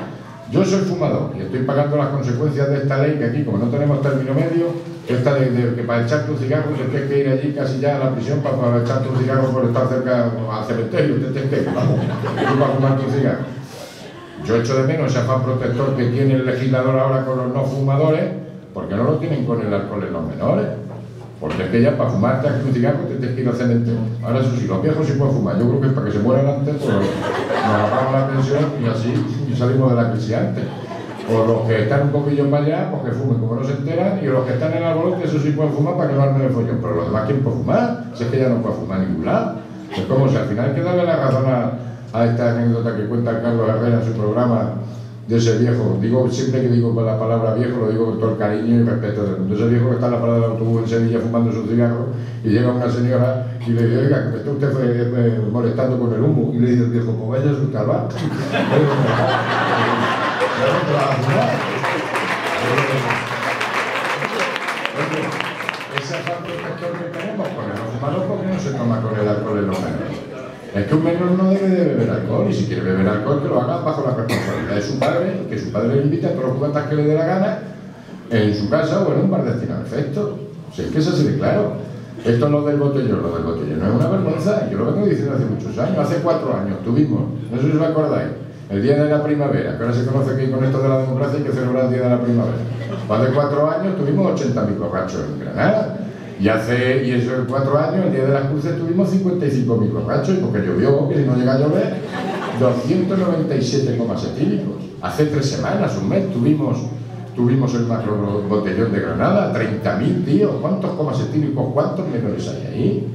[SPEAKER 1] Yo soy fumador y estoy pagando las consecuencias de esta ley, que aquí, como no tenemos término medio, esta de que para echarte un cigarro te tienes que ir allí casi ya a la prisión para echarte un cigarro por estar cerca al cementerio, te tienes que ir, vamos, tú para fumarte un cigarro. Yo echo de menos ese afán protector que tiene el legislador ahora con los no fumadores, porque no lo tienen con el alcohol en los menores. Porque es que ya para fumarte aquí un cigarro te tienes que ir al cementerio. Ahora eso sí, los viejos sí pueden fumar. Yo creo que es para que se mueran antes, pues nos ahorramos la pensión y así y salimos de la crisis antes. O los que están un poquillo para allá, pues que fumen como no se enteran, y los que están en el alborote, eso sí pueden fumar para que no armen el follón. Pero los demás, ¿quién puede fumar? Si es que ya no puede fumar en ningún lado. Es como si al final hay que darle la razón a esta anécdota que cuenta Carlos Herrera en su programa, de ese viejo. Digo, siempre que digo la palabra viejo, lo digo con todo el cariño y respeto del mundo. Ese viejo que está en la parada del autobús en Sevilla fumando su cigarro y llega una señora y le dice, oiga, que me está usted molestando con el humo. Y le dice el viejo, pues vaya a su calvar. Ese afán protector que tenemos con el fumador, ¿por qué no se toma con el alcohol en los menores? Es que un menor no debe de beber alcohol, y si quiere beber alcohol que lo haga bajo la responsabilidad de su padre, que su padre le invite a todos los cubatas que le dé la gana en su casa o en un bar destinado a efecto. O sea, es que es así de claro. Esto es lo del botellón no es una vergüenza. Yo lo vengo diciendo hace muchos años. Hace 4 años tuvimos, no sé si os acordáis, el Día de la Primavera, que ahora se conoce aquí con esto de la democracia y que celebra el Día de la Primavera. Hace 4 años tuvimos 80.000 borrachos en Granada. Y esos 4 años, el Día de las Cruces, tuvimos 55.000 borrachos, y porque llovió, que si no llega a llover, 297 comas etílicos. Hace 3 semanas, un mes, tuvimos el macro botellón de Granada, 30.000, tío. ¿Cuántos comas etílicos, cuántos menores hay ahí?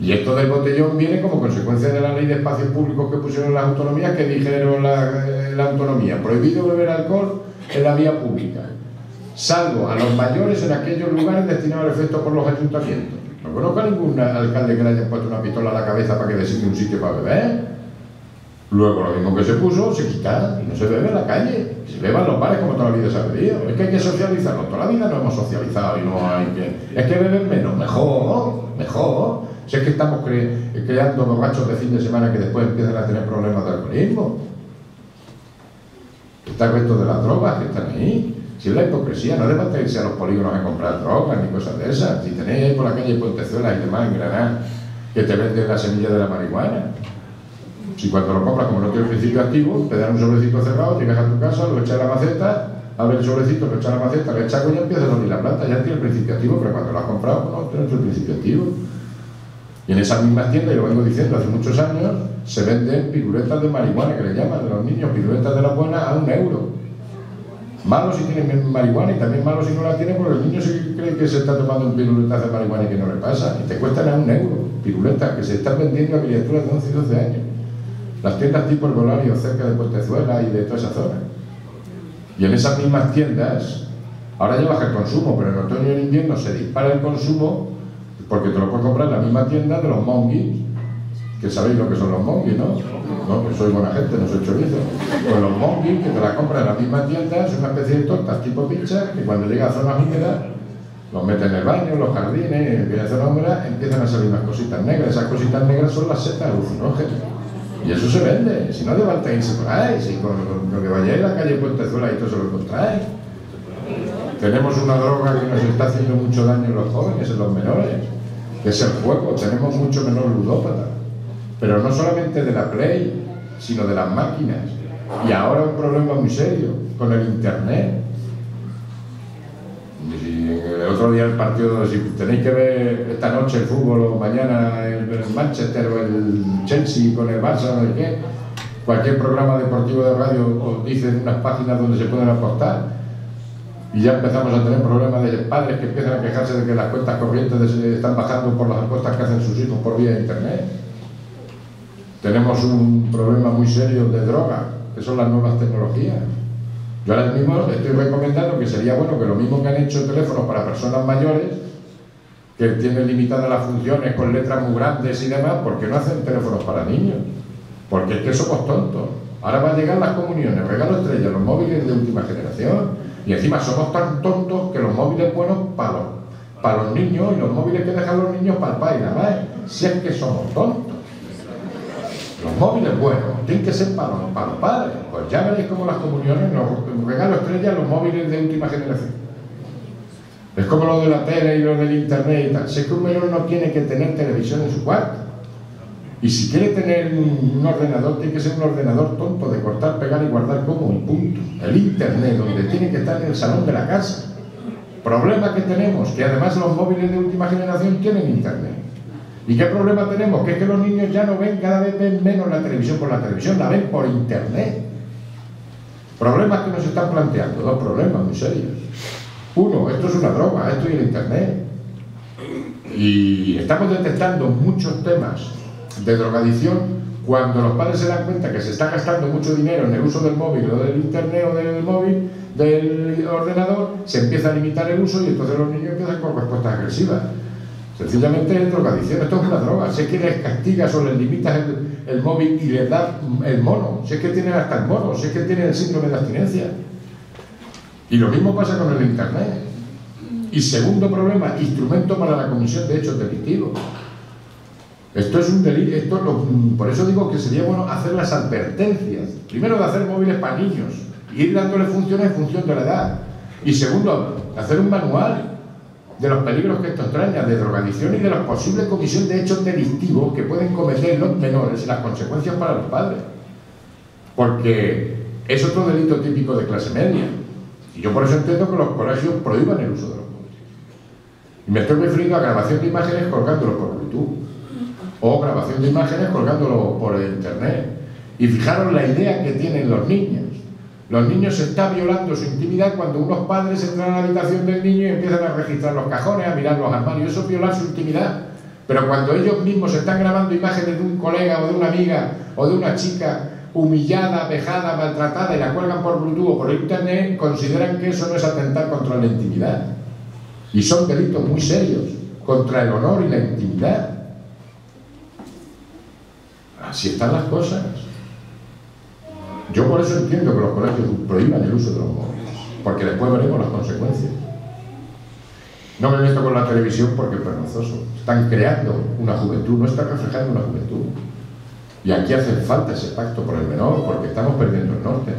[SPEAKER 1] Y esto del botellón viene como consecuencia de la ley de espacios públicos que pusieron las autonomías, que dijeron la autonomía: prohibido beber alcohol en la vía pública, salvo a los mayores en aquellos lugares destinados al efecto por los ayuntamientos. No conozco a ningún alcalde que le haya puesto una pistola a la cabeza para que designe un sitio para beber. Luego, lo mismo que se puso, se quita y no se bebe en la calle. Se beba en los bares como toda la vida se ha bebido. Es que hay que socializarlo. Toda la vida no hemos socializado y no hay que... Es que beben menos, mejor. Si es que estamos creando borrachos de fin de semana que después empiezan a tener problemas de alcoholismo. Está el resto de las drogas que están ahí. Si es la hipocresía, no hace falta irse a los polígonos a comprar drogas ni cosas de esas. Si tenéis ahí por la calle Pontezuela y demás en Granada que te venden la semilla de la marihuana. Si cuando lo compras, como no tiene principio activo, te dan un sobrecito cerrado, llegas a tu casa, lo echas a la maceta, abres el sobrecito, lo echas a la maceta, le echas agua y ya empiezas a abrir la planta, ya tiene el principio activo, pero cuando lo has comprado, no tienes el principio activo. Y en esas mismas tiendas, y lo vengo diciendo hace muchos años, se venden piruletas de marihuana, que le llaman a los niños, piruletas de la buena, a €1. Malo si tienen marihuana y también malo si no la tienen, porque el niño se cree que se está tomando un piruletas de marihuana y que no le pasa. Y te cuestan a €1, piruletas que se están vendiendo a criaturas de 11 y 12 años. Las tiendas tipo Herbolario cerca de Pontezuela y de toda esa zona. Y en esas mismas tiendas, ahora ya baja el consumo, pero en otoño y en invierno se dispara el consumo, porque te lo puedes comprar en la misma tienda de los monguis, que sabéis lo que son los monguis, ¿no? No, que soy buena gente, no soy chorizo. Pues los monguis, que te las compras en la misma tienda, es una especie de tortas tipo pizza, que cuando llega a zonas húmedas, los meten en el baño, en los jardines, en la zona húmeda, empiezan a salir unas cositas negras. Esas cositas negras son las setas alucinógenas. Y eso se vende, si no hace falta irse por ahí, si con lo que vayáis a la calle Pontezuela y todo se lo encontráis. Tenemos una droga que nos está haciendo mucho daño en los jóvenes, en los menores, que es el juego. Tenemos mucho menor ludópata, pero no solamente de la Play, sino de las máquinas. Y ahora un problema muy serio, con el Internet. El otro día el partido, si tenéis que ver esta noche el fútbol o mañana el Manchester o el Chelsea con el Barça o no sé qué, cualquier programa deportivo de radio os dice en unas páginas donde se pueden apostar, y ya empezamos a tener problemas de padres que empiezan a quejarse de que las cuentas corrientes están bajando por las apuestas que hacen sus hijos por vía de internet. Tenemos un problema muy serio de droga, que son las nuevas tecnologías. Yo ahora mismo estoy recomendando que sería bueno que lo mismo que han hecho teléfonos para personas mayores, que tienen limitadas las funciones con letras muy grandes y demás, ¿por qué no hacen teléfonos para niños? Porque es que somos tontos. Ahora van a llegar las comuniones, regalo estrella, los móviles de última generación, y encima somos tan tontos que los móviles buenos para los niños y los móviles que dejan los niños para el padre y la madre. Si es que somos tontos. Los móviles, bueno, tienen que ser para los padres. Pues ya veréis cómo las comuniones nos regalan estrellas los móviles de última generación. Es como lo de la tele y lo del internet y tal. Si es que un menor no tiene que tener televisión en su cuarto. Y si quiere tener un ordenador, tiene que ser un ordenador tonto de cortar, pegar y guardar como el punto. El internet, donde tiene que estar en el salón de la casa. Problema que tenemos, que además los móviles de última generación tienen internet. ¿Y qué problema tenemos? Que es que los niños ya no ven, cada vez ven menos la televisión por la televisión, la ven por internet. Problemas que nos están planteando, dos problemas muy serios. Uno, esto es una droga, esto y el internet. Y estamos detectando muchos temas de drogadicción cuando los padres se dan cuenta que se está gastando mucho dinero en el uso del móvil o del internet o del móvil, del ordenador, se empieza a limitar el uso y entonces los niños empiezan con respuestas agresivas. Sencillamente es drogadicción, esto es una droga. Si es que les castigas o les limitas el móvil y les das el mono, si es que tienen hasta el mono, si es que tienen el síndrome de abstinencia. Y lo mismo pasa con el internet. Y segundo problema, instrumento para la comisión de hechos delictivos. Esto es un delito, por eso digo que sería bueno hacer las advertencias. Primero, de hacer móviles para niños, ir dándole funciones en función de la edad. Y segundo, hacer un manual de los peligros que esto entraña, de drogadicción y de la posible comisión de hechos delictivos que pueden cometer los menores y las consecuencias para los padres. Porque es otro delito típico de clase media. Y yo por eso entiendo que los colegios prohíban el uso de los móviles. Y me estoy refiriendo a grabación de imágenes colgándolo por YouTube. O grabación de imágenes colgándolo por internet. Y fijaros la idea que tienen los niños. Los niños se está violando su intimidad cuando unos padres entran a la habitación del niño y empiezan a registrar los cajones, a mirar los armarios. Eso es violar su intimidad. Pero cuando ellos mismos están grabando imágenes de un colega o de una amiga o de una chica humillada, vejada, maltratada y la cuelgan por Bluetooth o por internet, consideran que eso no es atentar contra la intimidad. Y son delitos muy serios contra el honor y la intimidad. Así están las cosas. Yo por eso entiendo que los colegios prohíban el uso de los móviles, porque después veremos las consecuencias. No me meto con la televisión porque es vergonzoso. Están creando una juventud, no están reflejando una juventud. Y aquí hace falta ese pacto por el menor, porque estamos perdiendo el norte.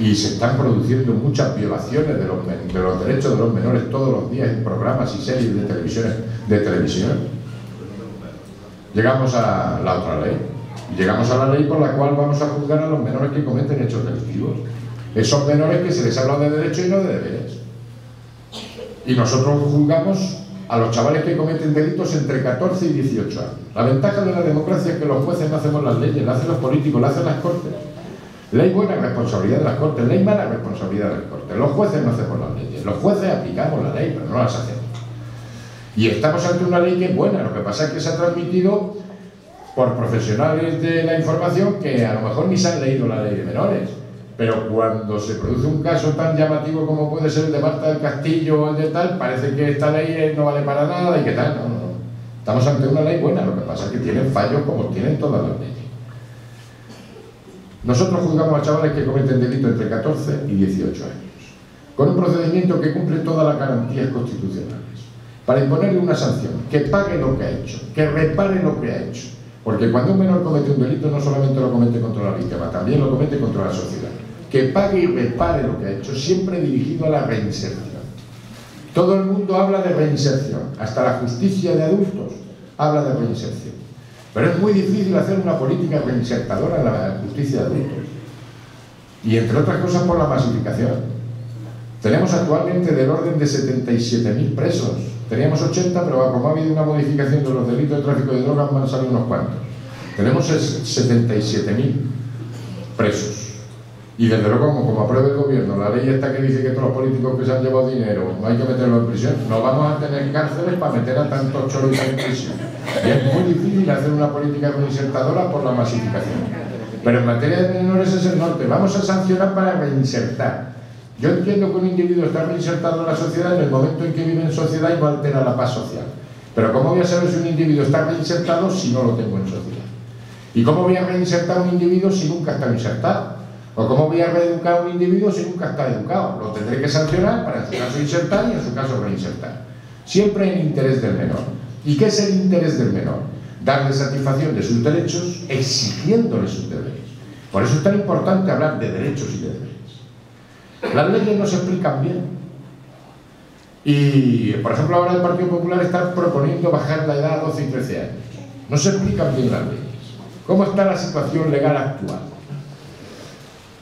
[SPEAKER 1] Y se están produciendo muchas violaciones de los derechos de los menores todos los días en programas y series de televisión. Llegamos a la otra ley. Llegamos a la ley por la cual vamos a juzgar a los menores que cometen hechos delictivos. Esos menores que se les habla de derechos y no de deberes. Y nosotros juzgamos a los chavales que cometen delitos entre 14 y 18 años. La ventaja de la democracia es que los jueces no hacemos las leyes, las hacen los políticos, las hacen las cortes. Ley buena, responsabilidad de las cortes. Ley mala, responsabilidad de las cortes. Los jueces no hacemos las leyes. Los jueces aplicamos la ley, pero no las hacemos. Y estamos ante una ley que es buena. Lo que pasa es que se ha transmitido por profesionales de la información que a lo mejor ni se han leído la ley de menores, pero cuando se produce un caso tan llamativo como puede ser el de Marta del Castillo o el de tal, parece que esta ley no vale para nada y que tal. No. Estamos ante una ley buena, lo que pasa es que tienen fallos como tienen todas las leyes. Nosotros juzgamos a chavales que cometen delito entre 14 y 18 años, con un procedimiento que cumple todas las garantías constitucionales, para imponerle una sanción, que pague lo que ha hecho, que repare lo que ha hecho. Porque cuando un menor comete un delito no solamente lo comete contra la víctima, también lo comete contra la sociedad. Que pague y repare lo que ha hecho, siempre dirigido a la reinserción. Todo el mundo habla de reinserción, hasta la justicia de adultos habla de reinserción. Pero es muy difícil hacer una política reinsertadora en la justicia de adultos. Y entre otras cosas por la masificación. Tenemos actualmente del orden de 77.000 presos. Teníamos 80, pero como ha habido una modificación de los delitos de tráfico de drogas, van a salir unos cuantos. Tenemos 77.000 presos. Y desde luego, como aprueba el gobierno, la ley esta que dice que todos los políticos que se han llevado dinero no hay que meterlos en prisión, no vamos a tener cárceles para meter a tantos choros en prisión. Y es muy difícil hacer una política reinsertadora por la masificación. Pero en materia de menores es el norte. Vamos a sancionar para reinsertar. Yo entiendo que un individuo está reinsertado en la sociedad en el momento en que vive en sociedad y no altera la paz social. Pero ¿cómo voy a saber si un individuo está reinsertado si no lo tengo en sociedad? ¿Y cómo voy a reinsertar a un individuo si nunca está insertado? ¿O cómo voy a reeducar a un individuo si nunca está educado? Lo tendré que sancionar para en su caso insertar y en su caso reinsertar. Siempre en interés del menor. ¿Y qué es el interés del menor? darle satisfacción de sus derechos, exigiéndoles sus deberes. Por eso es tan importante hablar de derechos y de deberes. Las leyes no se explican bien. Y, por ejemplo, ahora el Partido Popular está proponiendo bajar la edad a 12 y 13 años. No se explican bien las leyes. ¿Cómo está la situación legal actual?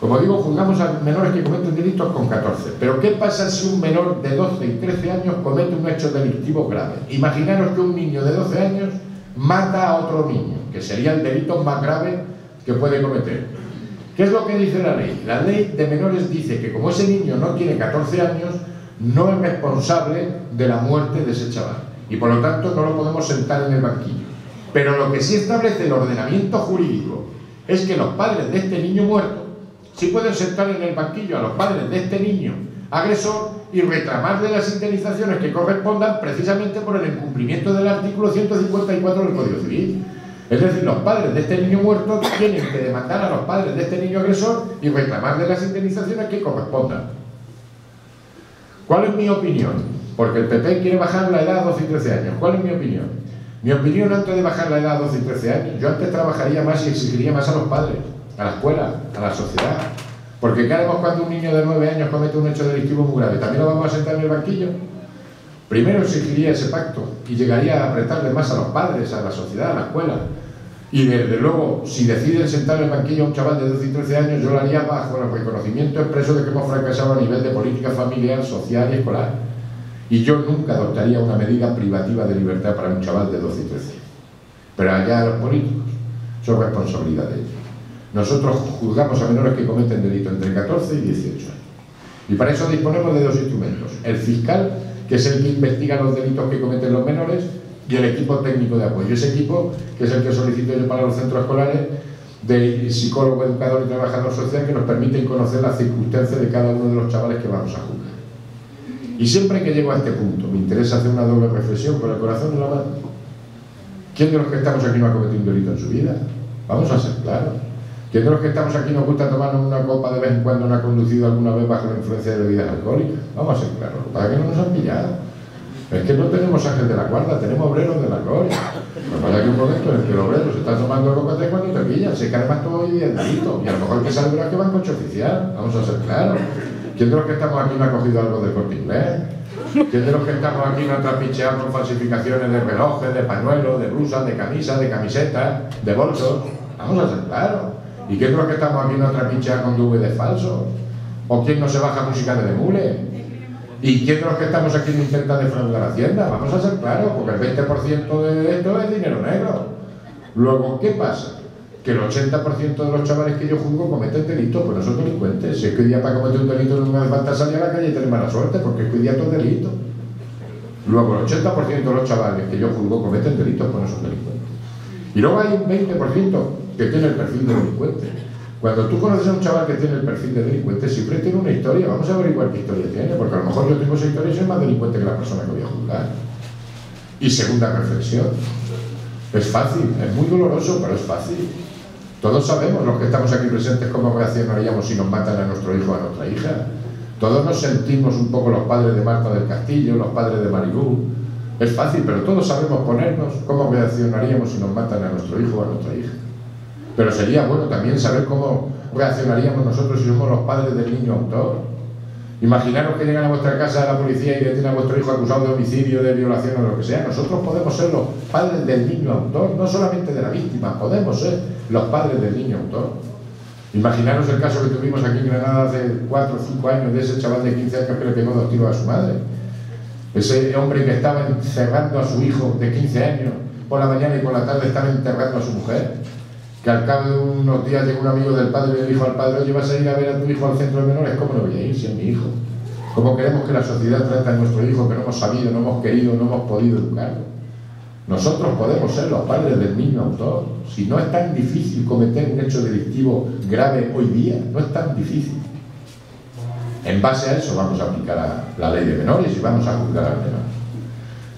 [SPEAKER 1] Como digo, juzgamos a menores que cometen delitos con 14. Pero ¿qué pasa si un menor de 12 y 13 años comete un hecho delictivo grave? Imaginaros que un niño de 12 años mata a otro niño, que sería el delito más grave que puede cometer. ¿Qué es lo que dice la ley? La ley de menores dice que como ese niño no tiene 14 años, no es responsable de la muerte de ese chaval. Y por lo tanto no lo podemos sentar en el banquillo. Pero lo que sí establece el ordenamiento jurídico es que los padres de este niño muerto sí pueden sentar en el banquillo a los padres de este niño agresor y reclamarle las indemnizaciones que correspondan precisamente por el incumplimiento del artículo 154 del Código Civil. Es decir, los padres de este niño muerto tienen que demandar a los padres de este niño agresor y reclamarle las indemnizaciones que correspondan. ¿Cuál es mi opinión? Porque el PP quiere bajar la edad a 12 y 13 años. ¿Cuál es mi opinión? Mi opinión, antes de bajar la edad a 12 y 13 años, yo antes trabajaría más y exigiría más a los padres, a la escuela, a la sociedad. Porque ¿qué haremos cuando un niño de 9 años comete un hecho delictivo muy grave? ¿También lo vamos a sentar en el banquillo? Primero exigiría ese pacto y llegaría a apretarle más a los padres, a la sociedad, a la escuela. Y desde luego, si deciden sentar en el banquillo a un chaval de 12 y 13 años, yo lo haría bajo el reconocimiento expreso de que hemos fracasado a nivel de política familiar, social y escolar. Y yo nunca adoptaría una medida privativa de libertad para un chaval de 12 y 13 años. Pero allá los políticos, son responsabilidad de ellos. Nosotros juzgamos a menores que cometen delito entre 14 y 18 años. Y para eso disponemos de dos instrumentos. El fiscal, que es el que investiga los delitos que cometen los menores, y el equipo técnico de apoyo. Ese equipo, que es el que solicito yo para los centros escolares, de psicólogo, educador y trabajador social, que nos permiten conocer las circunstancias de cada uno de los chavales que vamos a juzgar. Y siempre que llego a este punto, me interesa hacer una doble reflexión con el corazón en la mano. ¿Quién de los que estamos aquí no ha cometido un delito en su vida? Vamos a ser claros. ¿Quién de los que estamos aquí nos gusta tomarnos una copa de vez en cuando no ha conducido alguna vez bajo la influencia de bebidas alcohólicas? Vamos a ser claros. ¿Para qué no nos han pillado? Es que no tenemos ángeles de la guarda, tenemos obreros de la gloria. Nos pasa que un momento en el que el obrero se está tomando copas de cuando te pillan, se cae más todo hoy día delito. Y a lo mejor que sabe que va en coche oficial. Vamos a ser claros. ¿Quién de los que estamos aquí no ha cogido algo del Corte Inglés? ¿Quién de los que estamos aquí no ha trapicheado con falsificaciones de relojes, de pañuelos, de blusas, de camisas, de camisetas, de bolsos? Vamos a ser claros. ¿Y quién de los que estamos aquí no ha trapicheado con DVD falsos? ¿O quién no se baja música de Demule? ¿Y quién de los que estamos aquí no intenta defraudar a Hacienda? Vamos a ser claros, porque el 20% de esto es dinero negro. Luego, ¿qué pasa? Que el 80% de los chavales que yo juzgo cometen delitos, pues no son delincuentes. Si es que hoy día para cometer un delito no me hace falta salir a la calle y tener mala suerte, porque es que hoy día todo es delito. Luego, el 80% de los chavales que yo juzgo cometen delitos, pues no son delincuentes. Y luego hay un 20% que tiene el perfil de delincuente. Cuando tú conoces a un chaval que tiene el perfil de delincuente, siempre tiene una historia. Vamos a averiguar qué historia tiene, porque a lo mejor yo tengo esa historia y soy más delincuente que la persona que voy a juzgar. Y segunda reflexión. Es fácil, es muy doloroso, pero es fácil. Todos sabemos, los que estamos aquí presentes, cómo reaccionaríamos si nos matan a nuestro hijo o a nuestra hija. Todos nos sentimos un poco los padres de Marta del Castillo, los padres de Maribú. Es fácil, pero todos sabemos ponernos cómo reaccionaríamos si nos matan a nuestro hijo o a nuestra hija. Pero sería bueno también saber cómo reaccionaríamos nosotros si somos los padres del niño autor. Imaginaros que llegan a vuestra casa a la policía y detienen a vuestro hijo acusado de homicidio, de violación o de lo que sea. Nosotros podemos ser los padres del niño autor, no solamente de la víctima, podemos ser los padres del niño autor. Imaginaros el caso que tuvimos aquí en Granada hace 4 o 5 años de ese chaval de 15 años que le pegó 2 tiros a su madre. Ese hombre que estaba encerrando a su hijo de 15 años, por la mañana y por la tarde estaba enterrando a su mujer. Que al cabo de unos días llegó un amigo del padre y le dijo al padre: oye, ¿vas a ir a ver a tu hijo al centro de menores? ¿Cómo no voy a ir si es mi hijo? ¿Cómo queremos que la sociedad trate a nuestro hijo que no hemos sabido, no hemos querido, no hemos podido educarlo? Nosotros podemos ser los padres del niño autor. Si no es tan difícil cometer un hecho delictivo grave hoy día, no es tan difícil. En base a eso vamos a aplicar la ley de menores y vamos a juzgar al menor.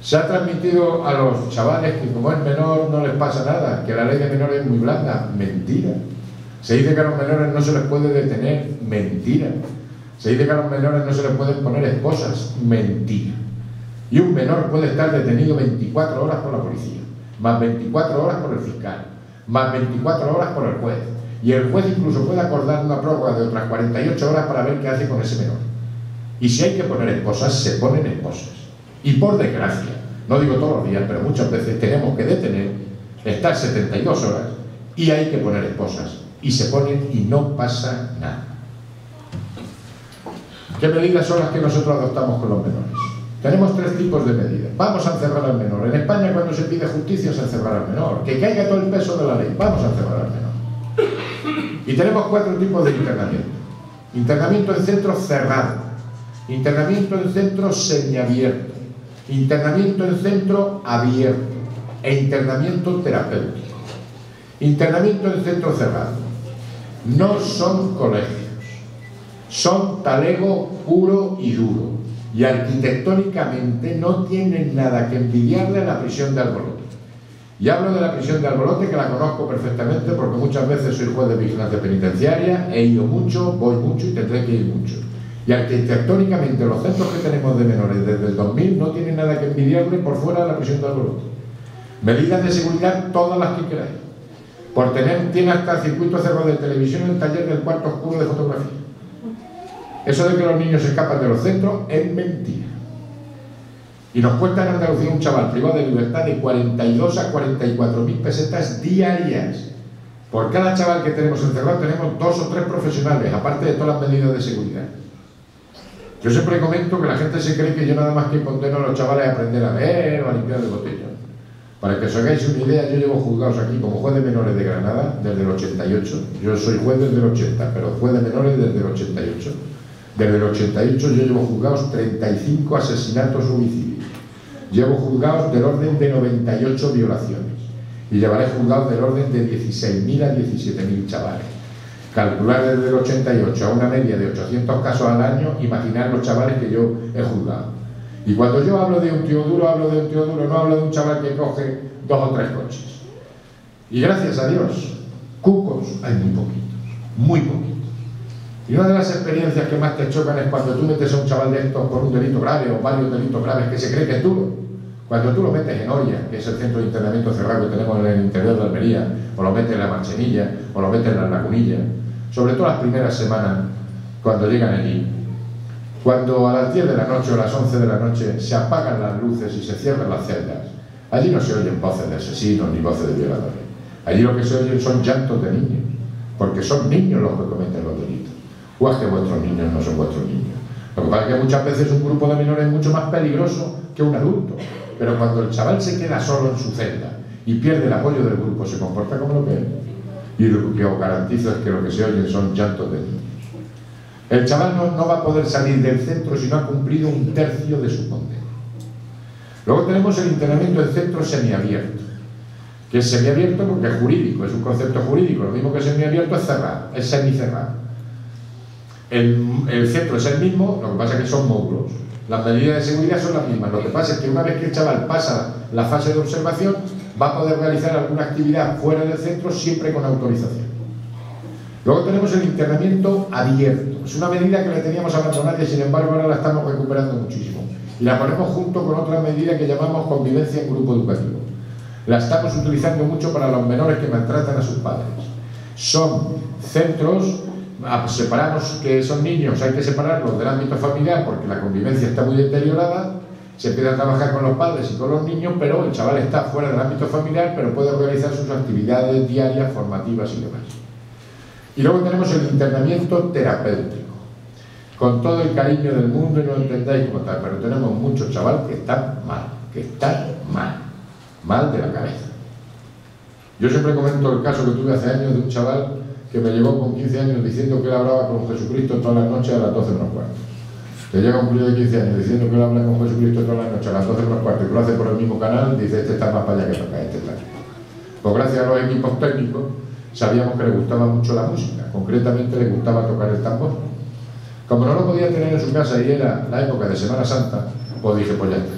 [SPEAKER 1] Se ha transmitido a los chavales que como es menor no les pasa nada, que la ley de menores es muy blanda. Mentira. Se dice que a los menores no se les puede detener. Mentira. Se dice que a los menores no se les pueden poner esposas. Mentira. Y un menor puede estar detenido 24 horas por la policía. más 24 horas por el fiscal, más 24 horas por el juez. Y el juez incluso puede acordar una prórroga de otras 48 horas para ver qué hace con ese menor. Y si hay que poner esposas, se ponen esposas. Y por desgracia, no digo todos los días, pero muchas veces tenemos que detener, estar 72 horas y hay que poner esposas. Y se ponen y no pasa nada. ¿Qué medidas son las que nosotros adoptamos con los menores? Tenemos 3 tipos de medidas. Vamos a encerrar al menor. En España, cuando se pide justicia, se encerrar al menor. Que caiga todo el peso de la ley. Vamos a encerrar al menor. Y tenemos 4 tipos de internamiento. Internamiento en centro cerrado, internamiento en centro semiabierto, internamiento en centro abierto e internamiento terapéutico. Internamiento en centro cerrado. No son colegios, son talego puro y duro, y arquitectónicamente no tienen nada que envidiarle a la prisión de Albolote. Y hablo de la prisión de Albolote, que la conozco perfectamente porque muchas veces soy juez de vigilancia penitenciaria, he ido mucho, voy mucho y tendré que ir mucho. Y arquitectónicamente los centros que tenemos de menores desde el 2000 no tienen nada que envidiarle por fuera de la prisión de Albolote. Medidas de seguridad todas las que queráis. Por tener, tiene hasta el circuito cerrado de televisión en el taller del cuarto oscuro de fotografía. Eso de que los niños se escapan de los centros es mentira. Y nos cuesta en Andalucía un chaval privado de libertad de 42 a 44.000 pesetas diarias. Por cada chaval que tenemos encerrado tenemos 2 o 3 profesionales, aparte de todas las medidas de seguridad. Yo siempre comento que la gente se cree que yo nada más que condeno a los chavales a aprender a ver o a limpiar el botellón. Para que os hagáis una idea, yo llevo juzgados aquí como juez de menores de Granada desde el 88. Yo soy juez desde el 80, pero juez de menores desde el 88. Desde el 88 yo llevo juzgados 35 asesinatos homicidios. Llevo juzgados del orden de 98 violaciones. Y llevaré juzgados del orden de 16.000 a 17.000 chavales. Calcular desde el 88 a una media de 800 casos al año, imaginar los chavales que yo he juzgado. Y cuando yo hablo de un tío duro, no hablo de un chaval que coge 2 o 3 coches. Y gracias a Dios, cucos hay muy poquitos, muy poquitos. Y una de las experiencias que más te chocan es cuando tú metes a un chaval de estos por un delito grave o varios delitos graves que se cree que es duro. Cuando tú lo metes en Oria, que es el centro de internamiento cerrado que tenemos en el interior de Almería, o lo metes en la Marchenilla, o lo metes en la Lagunilla, sobre todo las primeras semanas, cuando llegan allí, cuando a las 10 de la noche o a las 11 de la noche se apagan las luces y se cierran las celdas, allí no se oyen voces de asesinos ni voces de violadores. Allí lo que se oyen son llantos de niños, porque son niños los que cometen los delitos. O es que vuestros niños no son vuestros niños. Lo que pasa es que muchas veces un grupo de menores es mucho más peligroso que un adulto. Pero cuando el chaval se queda solo en su celda y pierde el apoyo del grupo, se comporta como lo que es. Y lo que os garantizo es que lo que se oyen son llantos de niños. El chaval no va a poder salir del centro si no ha cumplido un tercio de su condena. Luego tenemos el internamiento en centro semiabierto, que es semiabierto porque es jurídico, es un concepto jurídico. Lo mismo que semiabierto es cerrado, es semicerrado. El centro es el mismo, lo que pasa es que son módulos. Las medidas de seguridad son las mismas. Lo que pasa es que una vez que el chaval pasa la fase de observación, va a poder realizar alguna actividad fuera del centro siempre con autorización. Luego tenemos el internamiento abierto. Es una medida que le teníamos abandonada y sin embargo ahora la estamos recuperando muchísimo. Y la ponemos junto con otra medida que llamamos convivencia en grupo educativo. La estamos utilizando mucho para los menores que maltratan a sus padres. Son centros, separamos que son niños, hay que separarlos del ámbito familiar porque la convivencia está muy deteriorada. Se empieza a trabajar con los padres y con los niños, pero el chaval está fuera del ámbito familiar, pero puede realizar sus actividades diarias, formativas y demás. Y luego tenemos el internamiento terapéutico, con todo el cariño del mundo y no lo entendáis como tal, pero tenemos muchos chavales que están mal de la cabeza. Yo siempre comento el caso que tuve hace años de un chaval que me llegó con 15 años diciendo que él hablaba con Jesucristo todas las noches a las 12 menos cuarto. Te llega un crío de 15 años diciendo que él habla con Jesucristo todas las noches a las 12 menos cuarto y que lo hace por el mismo canal, dice, este está más para allá que para acá, este está aquí. Pues gracias a los equipos técnicos sabíamos que le gustaba mucho la música, concretamente le gustaba tocar el tambor. Como no lo podía tener en su casa y era la época de Semana Santa, pues dije, pues ya está.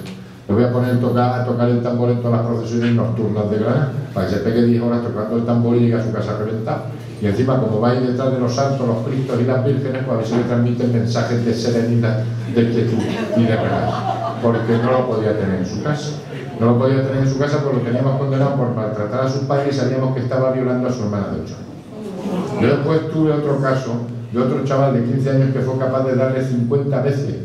[SPEAKER 1] Le voy a poner a tocar el tambor en todas las procesiones nocturnas de Granada, para que se pegue 10 horas tocando el tambor y llegue a su casa reventado. Y encima, como va ahí detrás de los santos, los cristos y las vírgenes, pues a ver si le transmiten mensajes de serenidad, de quietud y de relajo. porque no lo podía tener en su casa. No lo podía tener en su casa porque lo teníamos condenado por maltratar a sus padres y sabíamos que estaba violando a su hermana de 8 años. Yo después tuve otro caso de otro chaval de 15 años que fue capaz de darle 50 veces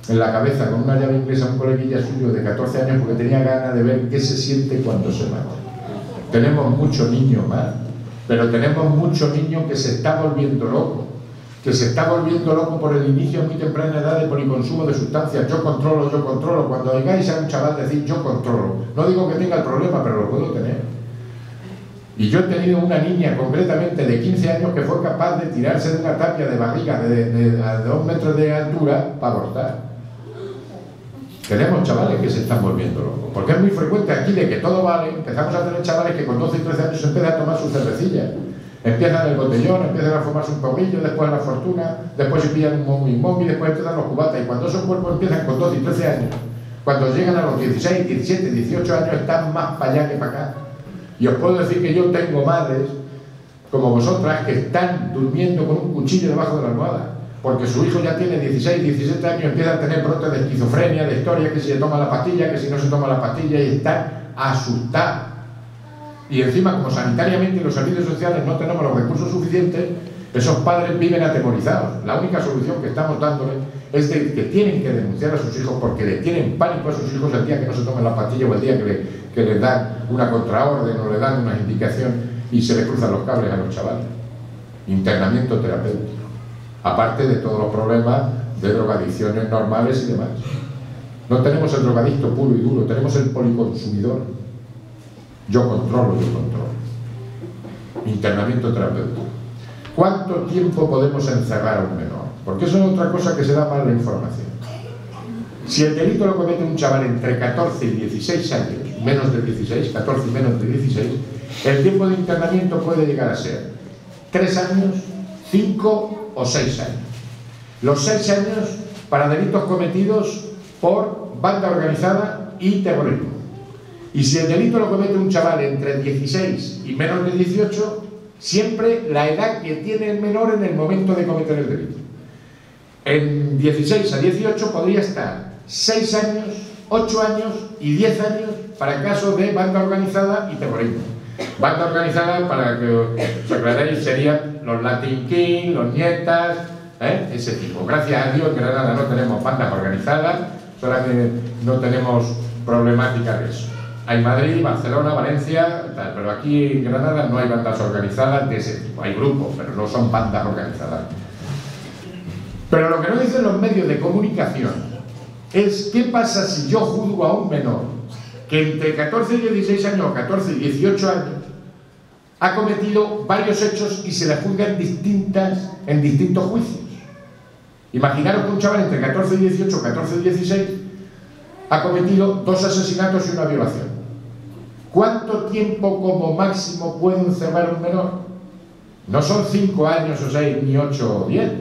[SPEAKER 1] en la cabeza con una llave inglesa a un coleguilla suyo de 14 años porque tenía ganas de ver qué se siente cuando se mata. Tenemos mucho niño más, pero tenemos mucho niño que se está volviendo loco, por el inicio a muy temprana edad de policonsumo de sustancias. Yo controlo. Cuando oigáis a un chaval decir yo controlo, no digo que tenga el problema, pero lo puedo tener. Y yo he tenido una niña concretamente de 15 años que fue capaz de tirarse de una tapia de barriga de 2 metros de altura para abortar. Tenemos chavales que se están volviendo locos, porque es muy frecuente aquí de que todo vale. Empezamos a tener chavales que con 12 y 13 años empiezan a tomar sus cervecillas. Empiezan el botellón, empiezan a fumarse un porrillo, después la fortuna, después se pillan un momi, después empiezan los cubatas. Y cuando esos cuerpos empiezan con 12 y 13 años, cuando llegan a los 16, 17, 18 años, están más para allá que para acá. Y os puedo decir que yo tengo madres, como vosotras, que están durmiendo con un cuchillo debajo de la almohada, porque su hijo ya tiene 16, 17 años, empieza a tener brotes de esquizofrenia, de historia, que si se toma la pastilla, que si no se toma la pastilla, y están asustados. Y encima, como sanitariamente en los servicios sociales no tenemos los recursos suficientes, esos padres viven atemorizados. La única solución que estamos dándoles es de que tienen que denunciar a sus hijos porque le tienen pánico a sus hijos el día que no se tomen la pastilla o el día que les dan una contraorden o le dan una indicación y se le cruzan los cables a los chavales. Internamiento terapéutico. Aparte de todos los problemas de drogadicciones normales y demás. No tenemos el drogadicto puro y duro, tenemos el policonsumidor. Yo controlo. Internamiento terapéutico. ¿Cuánto tiempo podemos encerrar a un menor? Porque eso es otra cosa que se da mal la información. Si el delito lo comete un chaval entre 14 y 16 años, menos de 16, 14 y menos de 16, el tiempo de internamiento puede llegar a ser 3 años, 5 o 6 años. Los 6 años para delitos cometidos por banda organizada y terrorismo. Y si el delito lo comete un chaval entre 16 y menos de 18, siempre la edad que tiene el menor en el momento de cometer el delito. En 16 a 18 podría estar 6 años, 8 años y 10 años para casos de banda organizada y terrorismo. Banda organizada, para que os aclaréis, serían los Latin King, los Nietas, ese tipo. Gracias a Dios en Granada no tenemos bandas organizadas, solamente no tenemos problemática de eso. Hay Madrid, Barcelona, Valencia, tal, pero aquí en Granada no hay bandas organizadas de ese tipo. Hay grupos, pero no son bandas organizadas. Pero lo que no dicen los medios de comunicación es qué pasa si yo juzgo a un menor que entre 14 y 16 años o 14 y 18 años ha cometido varios hechos y se le juzga en distintos juicios. Imaginaros que un chaval entre 14 y 18, 14 y 16 ha cometido 2 asesinatos y una violación. ¿Cuánto tiempo como máximo puede encerrar un menor? No son 5 años o 6, ni 8 o 10.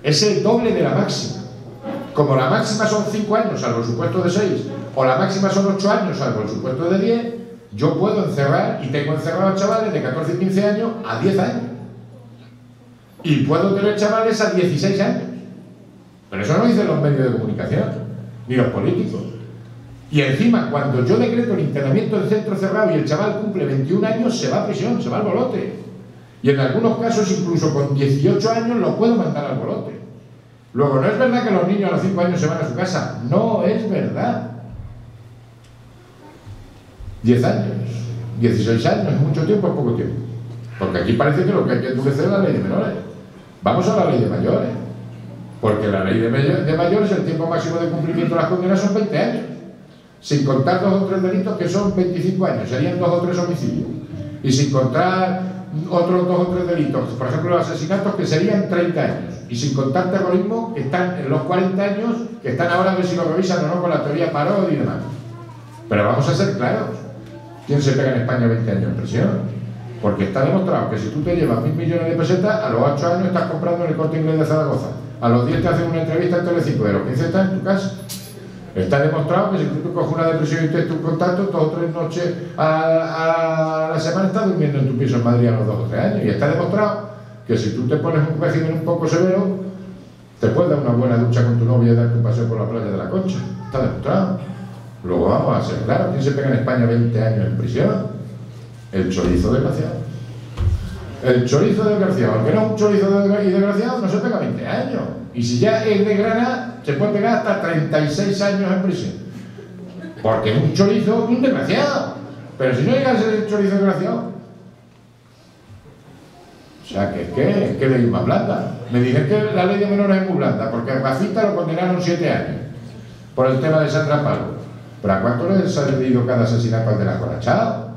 [SPEAKER 1] Es el doble de la máxima. Como la máxima son 5 años, salvo el supuesto de 6, o la máxima son 8 años, salvo el supuesto de 10, yo puedo encerrar, y tengo encerrado a chavales de 14 y 15 años a 10 años. Y puedo tener chavales a 16 años. Pero eso no dicen los medios de comunicación, ni los políticos. Y encima, cuando yo decreto el internamiento en centro cerrado y el chaval cumple 21 años, se va a prisión, se va al bolote. Y en algunos casos, incluso con 18 años, lo puedo mandar al bolote. Luego, no es verdad que los niños a los 5 años se van a su casa. No es verdad. 10 años, 16 años, es mucho tiempo, es poco tiempo. Porque aquí parece que lo que hay que endurecer es la ley de menores. Vamos a la ley de mayores. Porque la ley de mayores, el tiempo máximo de cumplimiento de las condenas son 20 años. Sin contar 2 o 3 delitos que son 25 años, serían 2 o 3 homicidios. Y sin contar otros 2 o 3 delitos, por ejemplo los asesinatos, que serían 30 años. Y sin contar terrorismo, que están en los 40 años, que están ahora a ver si lo revisan o no con la teoría Parot y demás. Pero vamos a ser claros. ¿Quién se pega en España 20 años en prisión? Porque está demostrado que si tú te llevas 1.000 millones de pesetas, a los 8 años estás comprando en el Corte Inglés de Zaragoza. A los 10 te hacen una entrevista en Telecinco, de los 15 estás en tu casa. Está demostrado que si tú coges una depresión y te un contacto, 2 o 3 noches a la semana estás durmiendo en tu piso en Madrid a los 2 o 3 años. Y está demostrado que si tú te pones un régimen un poco severo, Te puedes dar una buena ducha con tu novia y darte un paseo por la playa de la Concha. Está demostrado. Luego vamos a ser claros. ¿Quién se pega en España 20 años en prisión? El chorizo desgraciado. El chorizo desgraciado. El que no es un chorizo desgraciado no se pega 20 años. Y si ya es de Granada, se puede pegar hasta 36 años en prisión. Porque es un chorizo un desgraciado. Pero si no llega a ser el chorizo desgraciado. O sea, ¿qué ley más blanda? Me dicen que la ley de menores es muy blanda, porque a Rafita lo condenaron 7 años por el tema de Sandra Palo. ¿Pero a cuánto les ha salido cada asesinato al de la Corachao?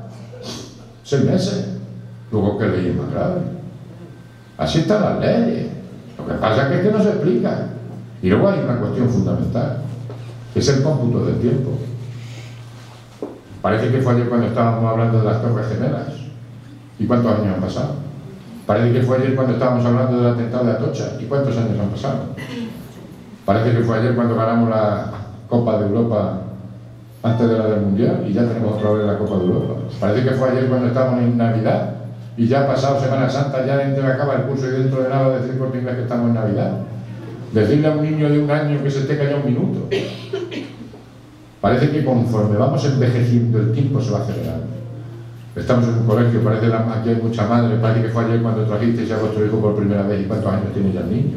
[SPEAKER 1] 6 meses. Luego, ¿qué ley es más grave? Así están las leyes. Lo que pasa es que no se explica. Y luego hay una cuestión fundamental, que es el cómputo del tiempo. Parece que fue ayer cuando estábamos hablando de las Torres Gemelas. ¿Y cuántos años han pasado? Parece que fue ayer cuando estábamos hablando del atentado de Atocha. ¿Y cuántos años han pasado? Parece que fue ayer cuando ganamos la Copa de Europa antes de la del Mundial y ya tenemos otra vez la Copa de Europa. Parece que fue ayer cuando estábamos en Navidad y ya ha pasado Semana Santa, ya dentro de acaba el curso y dentro de nada decir Corte Inglés que estamos en Navidad. Decirle a un niño de 1 año que se esté callado 1 minuto. Parece que conforme vamos envejeciendo el tiempo se va acelerando. Estamos en un colegio, parece aquí hay mucha madre, parece que fue ayer cuando trajisteis a vuestro hijo por primera vez. ¿Y cuántos años tiene ya el niño?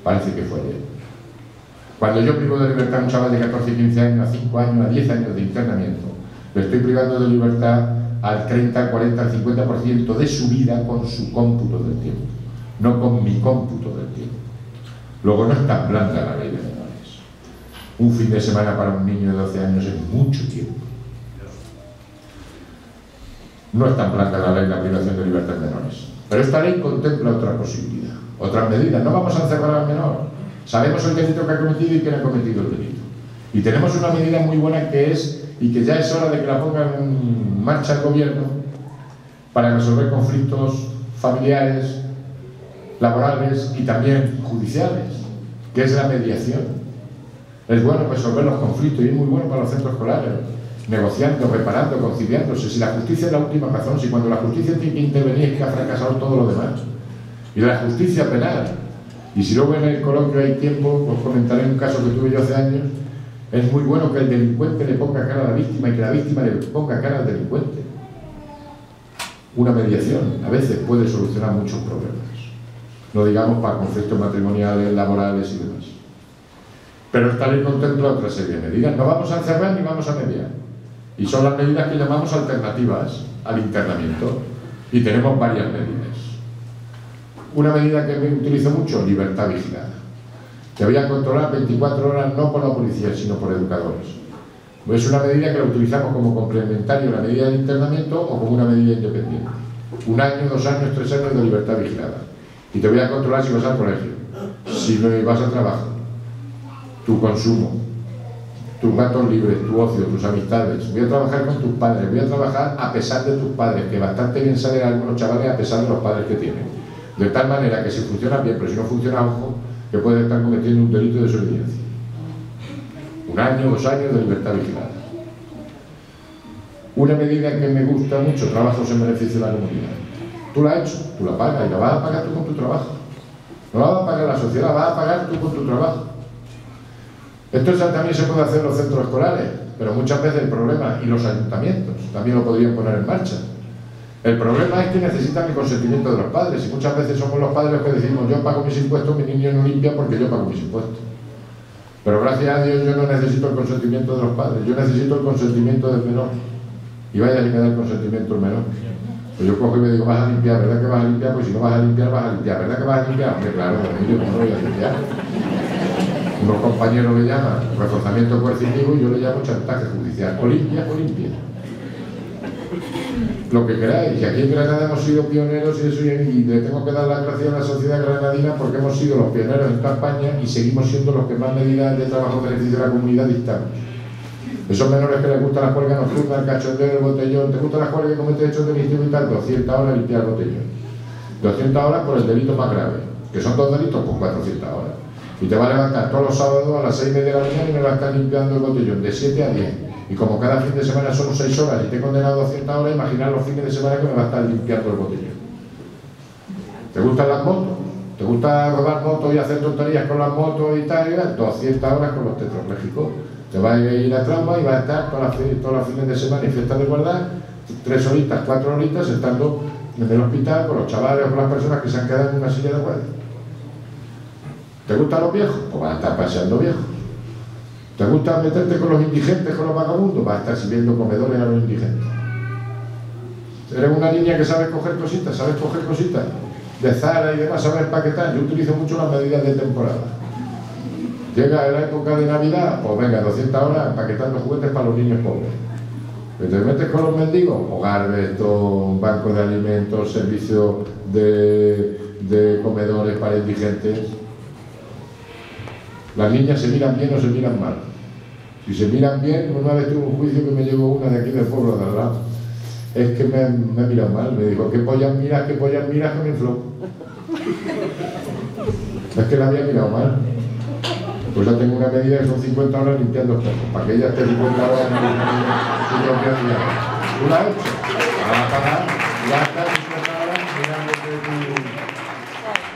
[SPEAKER 1] Parece que fue ayer. Cuando yo privo de libertad a un chaval de 14, 15 años, a 5 años, a 10 años de internamiento, le estoy privando de libertad al 30, 40, al 50% de su vida con su cómputo del tiempo, no con mi cómputo del tiempo. Luego no es tan blanda la ley de menores. Un fin de semana para un niño de 12 años es mucho tiempo. No es tan blanca la ley de la privación de libertad de menores. Pero esta ley contempla otra posibilidad, otras medidas. No vamos a encerrar al menor. Sabemos el delito que ha cometido y quién ha cometido el delito. Y tenemos una medida muy buena que es, y que ya es hora de que la ponga en marcha el gobierno, para resolver conflictos familiares, laborales y también judiciales, que es la mediación. Es bueno resolver los conflictos y es muy bueno para los centros escolares. Negociando, reparando, conciliándose. Si la justicia es la última razón, si cuando la justicia tiene que intervenir es que ha fracasado todo lo demás. Y la justicia penal. Y si luego en el coloquio hay tiempo, os comentaré un caso que tuve yo hace años. Es muy bueno que el delincuente le ponga cara a la víctima y que la víctima le ponga cara al delincuente. Una mediación a veces puede solucionar muchos problemas. No digamos para conflictos matrimoniales, laborales y demás. Pero esta ley contempla otra serie de medidas. No vamos a encerrar ni vamos a mediar. Y son las medidas que llamamos alternativas al internamiento. Y tenemos varias medidas. Una medida que me utilizo mucho, libertad vigilada. Te voy a controlar 24 horas no por la policía, sino por educadores. Es una medida que la utilizamos como complementario a la medida del internamiento o como una medida independiente. 1 año, 2 años, 3 años de libertad vigilada. Y te voy a controlar si vas al colegio, si no vas al trabajo, tu consumo, tus ratos libres, tu ocio, tus amistades. Voy a trabajar con tus padres, voy a trabajar a pesar de tus padres, que bastante bien salen algunos chavales a pesar de los padres que tienen. De tal manera que si funciona bien, pero si no funciona, ojo, que puede estar cometiendo un delito de desobediencia. 1 año, 2 años de libertad vigilada. Una medida que me gusta mucho, trabajos en beneficio de la comunidad. Tú la has hecho, tú la pagas y la vas a pagar tú con tu trabajo. No la va a pagar la sociedad, la vas a pagar tú con tu trabajo. Esto también se puede hacer en los centros escolares, pero muchas veces el problema, y los ayuntamientos también lo podrían poner en marcha. El problema es que necesitan el consentimiento de los padres, y muchas veces somos los padres los que decimos: yo pago mis impuestos, mi niño no limpia porque yo pago mis impuestos. Pero gracias a Dios yo no necesito el consentimiento de los padres, yo necesito el consentimiento del menor. Y vaya, si me da el consentimiento el menor. Pues yo cojo y me digo: vas a limpiar, ¿verdad que vas a limpiar? Pues si no vas a limpiar, vas a limpiar, ¿verdad que vas a limpiar? Hombre, claro, yo no voy a limpiar. Unos compañeros le llaman reforzamiento coercitivo y yo le llamo chantaje judicial. O limpia o limpia. Lo que queráis. Y aquí en Granada hemos sido pioneros y eso, y le tengo que dar las gracias a la sociedad granadina porque hemos sido los pioneros en toda España y seguimos siendo los que más medidas de trabajo en beneficio de la comunidad dictamos. Esos menores que les gusta la juerga nocturna, el cachondeo del botellón, ¿te gusta la juerga que comete hechos delictivos y tal? 200 horas limpiar el botellón. 200 horas por el delito más grave. ¿Que son 2 delitos? Pues 400 horas. Y te va a levantar todos los sábados a las 6:30 de la mañana y me va a estar limpiando el botellón de 7 a 10. Y como cada fin de semana son 6 horas y te he condenado a 200 horas, imaginar los fines de semana que me va a estar limpiando el botellón. ¿Te gustan las motos? ¿Te gusta rodar motos y hacer tonterías con las motos y tal? 200 horas con los tetrapléjicos. Te vas a ir a Trauma y vas a estar todas las fines de semana y fiestas de guardar, 3 horitas, 4 horitas, estando en el hospital con los chavales o con las personas que se han quedado en una silla de ruedas. ¿Te gustan los viejos? Pues vas a estar paseando viejos. ¿Te gusta meterte con los indigentes, con los vagabundos? Vas a estar sirviendo comedores a los indigentes. ¿Eres una niña que sabe coger cositas? ¿Sabes coger cositas? De Zara y demás, ¿sabes empaquetar? Yo utilizo mucho las medidas de temporada. Llega la época de Navidad, pues venga, 200 horas empaquetando juguetes para los niños pobres. ¿Te metes con los mendigos? Hogar de estos, bancos de alimentos, servicios de comedores para indigentes. Las niñas se miran bien o se miran mal. Si se miran bien, una vez tuve un juicio que me llevó una de aquí del pueblo de al lado. Es que me ha mirado mal, me dijo, ¿qué pollas miras que me infló? Es que la había mirado mal. Pues ya tengo una medida que son 50 horas limpiando espejos, para que ella esté 50 horas en su propia vida. ¿Tú la has hecho? Para pagar, ya está 50 horas mirando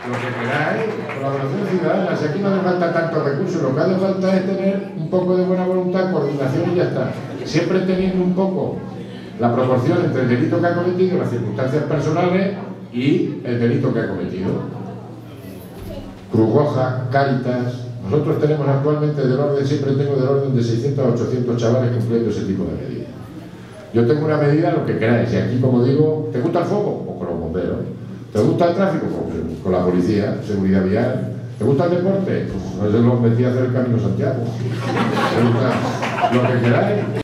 [SPEAKER 1] lo que queráis, colaboración ciudadana. Si aquí no hace falta tantos recursos, lo que hace falta es tener un poco de buena voluntad, coordinación y ya está. Siempre teniendo un poco la proporción entre el delito que ha cometido, las circunstancias personales y el delito que ha cometido. Cruz Roja, Cáritas. Nosotros tenemos actualmente siempre tengo del orden de 600 a 800 chavales cumpliendo ese tipo de medidas. Yo tengo una medida, lo que queráis, y aquí, como digo, ¿te gusta el fuego? Pues con los bomberos. ¿Te gusta el tráfico? Pues con la policía, seguridad vial. ¿Te gusta el deporte? Pues yo los metí a hacer el Camino Santiago. ¿Te gusta lo que queráis?